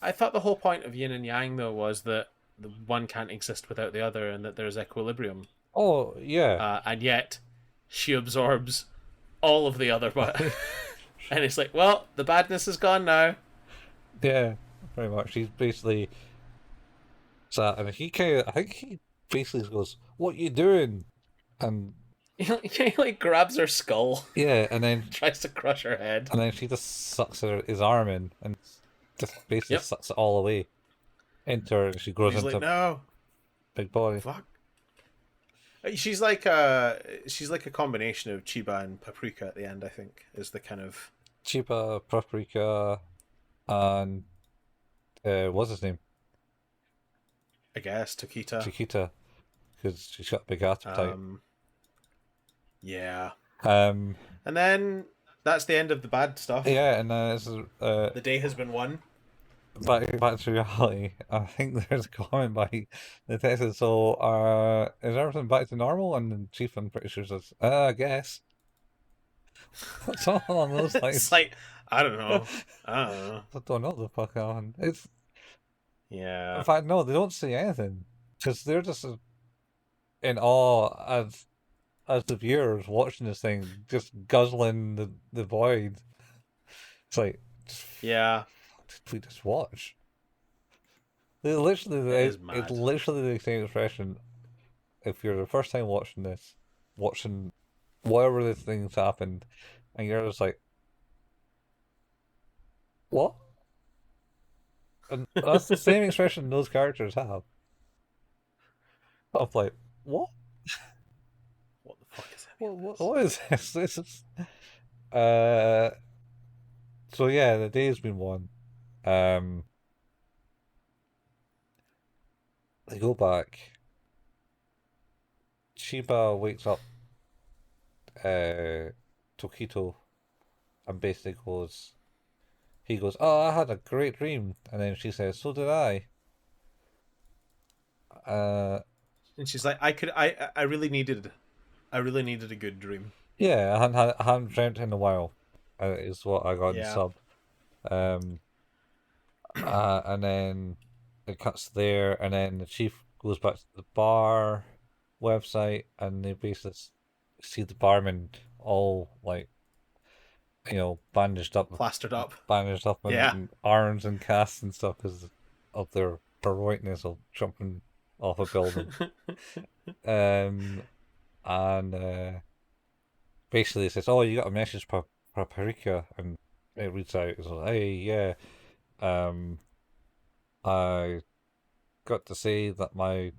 I thought the whole point of yin and yang though was that the one can't exist without the other, and that there's equilibrium. Oh yeah, And yet she absorbs all of the other, but and it's like, well, the badness is gone now. yeah, very much. He's basically sat, and I think he basically goes, "What you doing?" And He like grabs her skull, yeah, and then tries to crush her head. she just sucks his arm in and just basically Yep. sucks it all away into her, and she grows She's like, into a no, big body. fuck. She's like a combination of Chiba and Paprika at the end. I think is the kind of Chiba, Paprika, and what's his name? I guess Tokita. Chiquita, because she's got a big appetite. Um, Yeah. Um, And then that's the end of the bad stuff. yeah, and this is The day has been won. back to reality. I think there's a comment by the text. So, is everything back to normal? And the chief, I'm pretty sure, says, I guess. Something along those It's lines. like, I don't I know. I don't know. don't know the fuck on. It's in Yeah. fact no, they don't say anything because they're just in awe as the viewers watching this thing, just guzzling the void. It's like, Yeah. what did we just watch? They literally, It is it's mad. literally the same expression. If you're the first time watching this, watching whatever this thing's happened, and you're just like, what? And that's the same expression those characters have. Of like, what? What the fuck is any of What, this? what is this? This is. Uh, so yeah, the day's been won. Um, they go back. Chiba wakes up Tokito and basically he goes, "Oh, I had a great dream," and then she says, "So did I." Uh, And she's like, I really needed a good dream. yeah, I hadn't dreamt in a while. Is what I got in Yeah. sub. Um, and then it cuts there, and then the chief goes back to the bar website, and they basically see the barman all like Plastered up. bandaged up Yeah. in arms and casts and stuff because of their heroicness of jumping off a building. Um, and basically it says, "Oh, you got a message, Paprika," and it reads out, it's like, "Hey, yeah, um, I got to say that my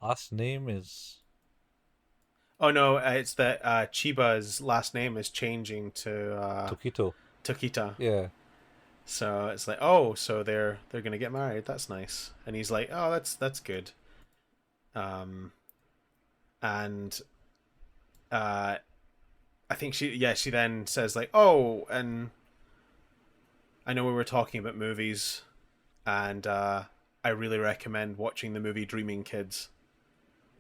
last name is Oh no, it's that Chiba's last name is changing to Tokito." Tokita. Yeah. So it's like, oh, so they're gonna get married. That's nice. And he's like, oh, that's good. Um, and uh, I think she then says like, oh, and I know we were talking about movies, and I really recommend watching the movie Dreaming Kids.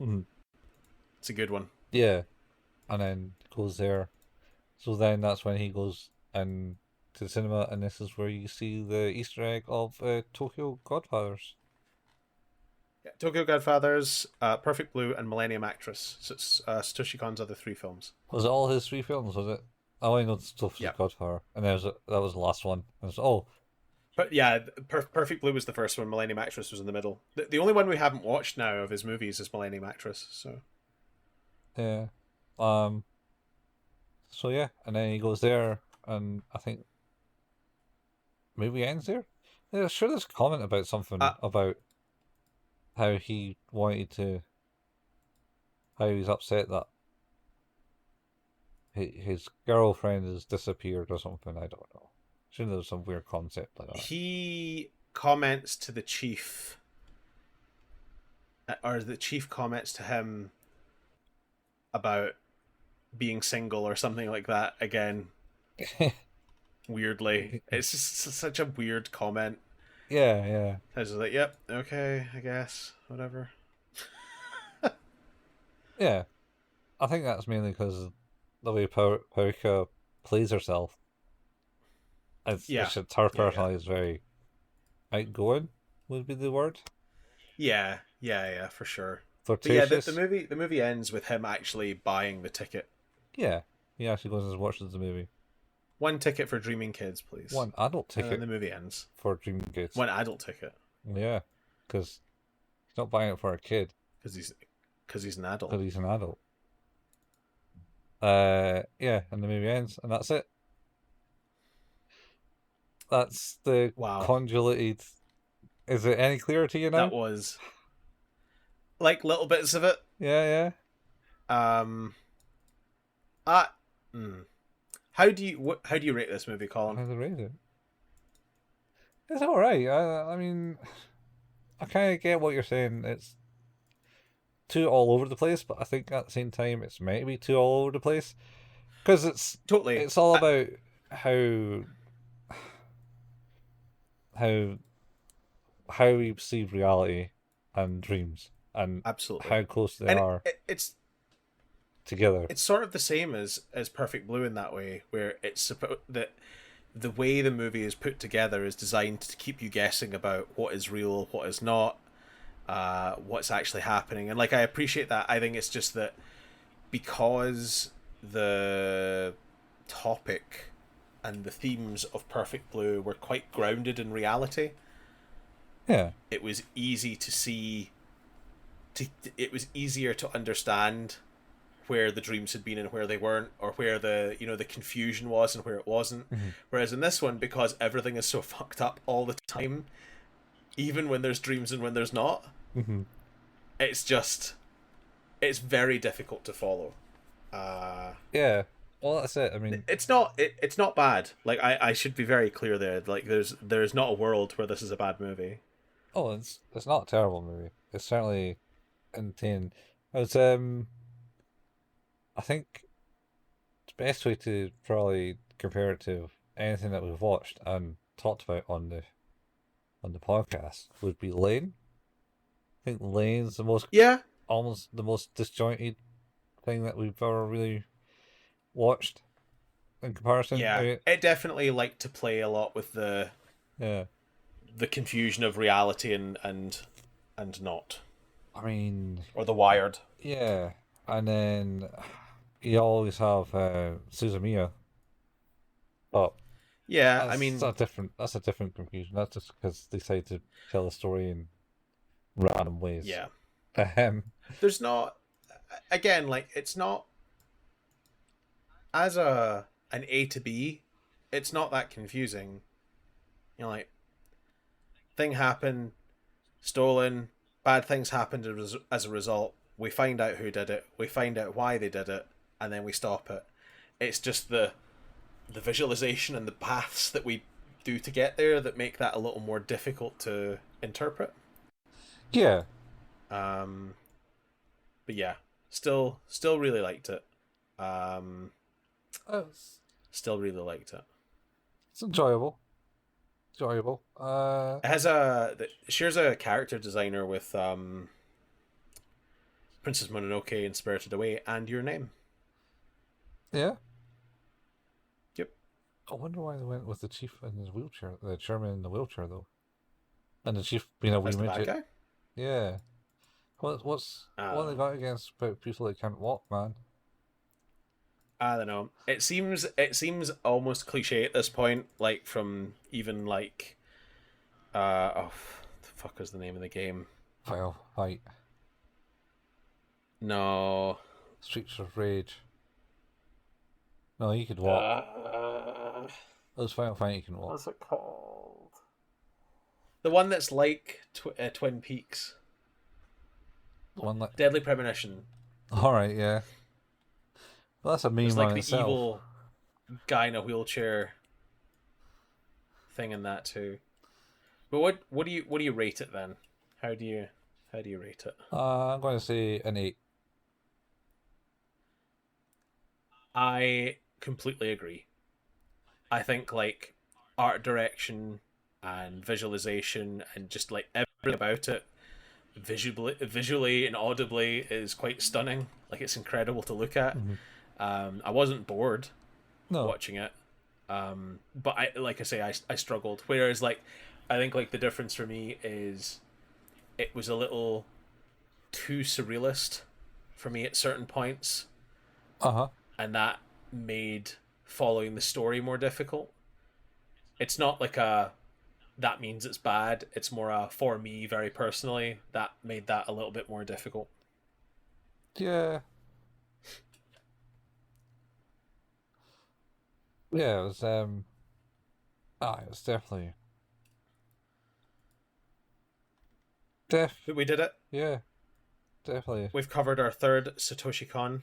Mhm. It's a good one. Yeah. And then goes there. So then that's when he goes and to the cinema, and this is where you see the Easter egg of Tokyo Godfathers. Yeah, Tokyo Godfathers, Perfect Blue, and Millennium Actress. So it's Satoshi Kon's other three films. Was it all his three films? Was it? I only know the stuff was Yeah, Godfather, and that was the last one. And it's oh but yeah, Perfect Blue was the first one. Millennium Actress was in the middle. The only one we haven't watched now of his movies is Millennium Actress. So yeah, um. So yeah, and then he goes there, and I think maybe ends there. Yeah, sure. There's a comment about something uh, about how he wanted to, how he's upset that his girlfriend has disappeared or something. I don't know. Sure, there's some weird concept like that. he comments to the chief, or the chief comments to him about being single or something like that. Again, weirdly, it's just such a weird comment. Yeah, yeah, I was like, yep, okay, I guess, whatever. yeah. I think that's mainly because the way Paprika plays herself. Yeah, It's just her yeah, yeah, personality is very outgoing. Would be the word. yeah, for sure. But yeah, Flirtatious. the movie ends with him actually buying the ticket. Yeah, he actually goes and watches the movie. One ticket for Dreaming Kids, please. One adult And then ticket the movie ends. for Dreaming Kids. One adult ticket Yeah, because he's not buying it for a kid because he's an adult. because he's an adult. Yeah, and the movie ends, and that's it. That's the Wow, convoluted. Is it any clearer to you now? that was like little bits of it. Yeah, Um, I, mm. How do you rate this movie, yeah. Colin? How's it rated? It's all right. I mean, I kind of get what you're saying. It's too all over the place, but I think at the same time it's maybe too all over the place because Totally. it's all about how how how we perceive reality and dreams and Absolutely. how close they And are it's together. it's sort of the same as Perfect Blue in that way, where it's supposed that the way the movie is put together is designed to keep you guessing about what is real, what is not, what's actually happening. And like I appreciate that. I think it's just that because the topic and the themes of Perfect Blue were quite grounded in reality, Yeah. it was easy to see. It was easier to understand where the dreams had been and where they weren't, or where the confusion was and where it wasn't. Mm-hmm. Whereas in this one, because everything is so fucked up all the time, even when there's dreams and when there's not, Mm-hmm. it's just it's very difficult to follow. Yeah. Well, that's it. I mean, It's not bad. Like I should be very clear there. Like there's not a world where this is a bad movie. oh, it's not a terrible movie. It's certainly entertaining. It's I think the best way to probably compare it to anything that we've watched and talked about on the podcast would be Lane. I think Lane's the most Yeah, almost the most disjointed thing that we've ever really watched in comparison. I yeah. mean, It definitely liked to play a lot with yeah. the confusion of reality and not, I mean, or the wired. yeah. And then you always have Suzumiya, but Yeah, I that's mean, a different. That's a different confusion. That's just because they decide to tell a story in random ways. yeah. Um, There's not again like it's not as an A to B. It's not that confusing. Like thing happened, stolen, bad things happened as a result. We find out who did it. We find out why they did it, and then we stop it. It's just the visualization and the paths that we do to get there that make that a little more difficult to interpret. yeah, Um, but yeah, still really liked it. Um, it's, still really liked it. it's enjoyable. Enjoyable. It has it shares a character designer with Princess Mononoke and Spirited Away and Your Name. Yeah. Yep. I wonder why they went with the chief in his wheelchair, the chairman in the wheelchair though, and the chief being a wee As the bad midget. guy. Yeah. What they Uh, got against people that can't walk, man? I don't know. It seems almost cliche at this point, like from even like the fuck is the name of the game? Final fight, No. Streets of Rage. No, he could walk. Uh, Those Final Fight, he can walk. what's it called? The one that's like Twin Peaks. The one that. Deadly Premonition. All right, yeah. Well, that's a There's meme like on the itself. evil guy in a wheelchair thing in that too. But what do you rate it then? How do you rate it? I'm going to say an 8. I completely agree. I think like art direction and visualization and just like everything about it visually and audibly is quite stunning. Like it's incredible to look at. Mm-hmm. I wasn't bored No. watching it. But I like I say I struggled. Whereas like I think like the difference for me is it was a little too surrealist for me at certain points, Uh huh. and that made following the story more difficult. It's not like a that means it's bad. It's more a for me very personally that made that a little bit more difficult. Yeah. Yeah, it was it was definitely But we did it. yeah, definitely We've covered our third Satoshi Kon,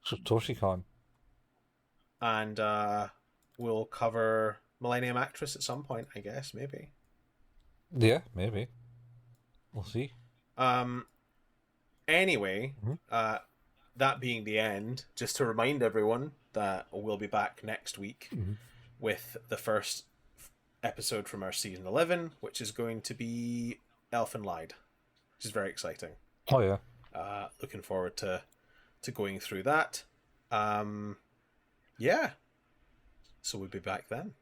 Satoshi Kon. and we'll cover Millennium Actress at some point, I guess, maybe. Yeah, maybe. We'll see. Um, Anyway, Mhm. That being the end, just to remind everyone that we'll be back next week Mhm. with the first episode from our season 11, which is going to be Elfin Lied, which is very exciting. Oh yeah. Looking forward to going through that. Yeah. So we'll be back then.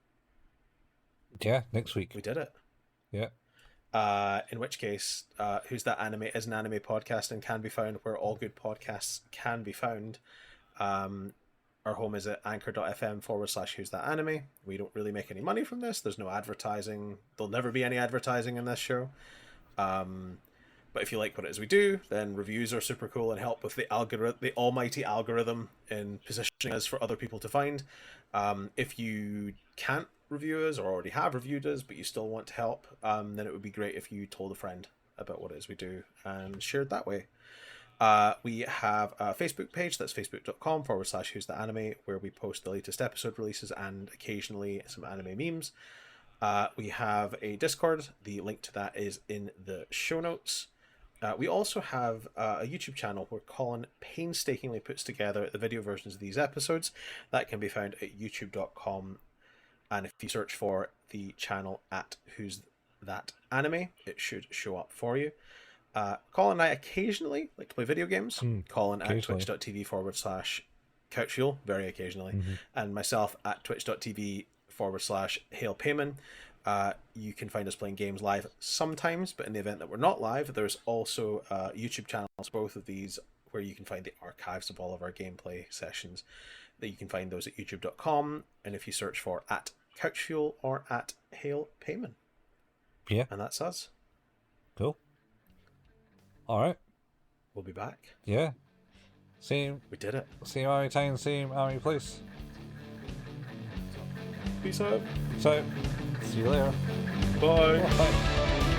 Yeah, next week. We did it. Yeah. In which case, Who's That Anime is an anime podcast and can be found where all good podcasts can be found. Our home is at anchor.fm/ Who's That Anime. We don't really make any money from this. There's no advertising. There'll never be any advertising in this show. But if you like what it is we do, then reviews are super cool and help with the algorithm, the almighty algorithm, in positioning us for other people to find. If you can't review us or already have reviewed us, but you still want to help, then it would be great if you told a friend about what it is we do and shared that way. We have a Facebook page, that's facebook.com/Who's the Anime, where we post the latest episode releases and occasionally some anime memes. We have a Discord. The link to that is in the show notes. We also have a YouTube channel where Colin painstakingly puts together the video versions of these episodes. That can be found at youtube.com. And if you search for the channel at Who's That Anime, it should show up for you. Colin and I occasionally like to play video games. Colin at twitch.tv/couchfuel, very occasionally. And myself at twitch.tv/Hail Payman. You can find us playing games live sometimes, but in the event that we're not live, there's also YouTube channels, both of these, where you can find the archives of all of our gameplay sessions. That you can find those at youtube.com, and if you search for at Couchfuel or at Hail Payman. Yeah. And that's us. Cool. Alright. We'll be back. Yeah. Same. We did it. Same army time, same army place. Peace out. So, see you later. Bye. Bye.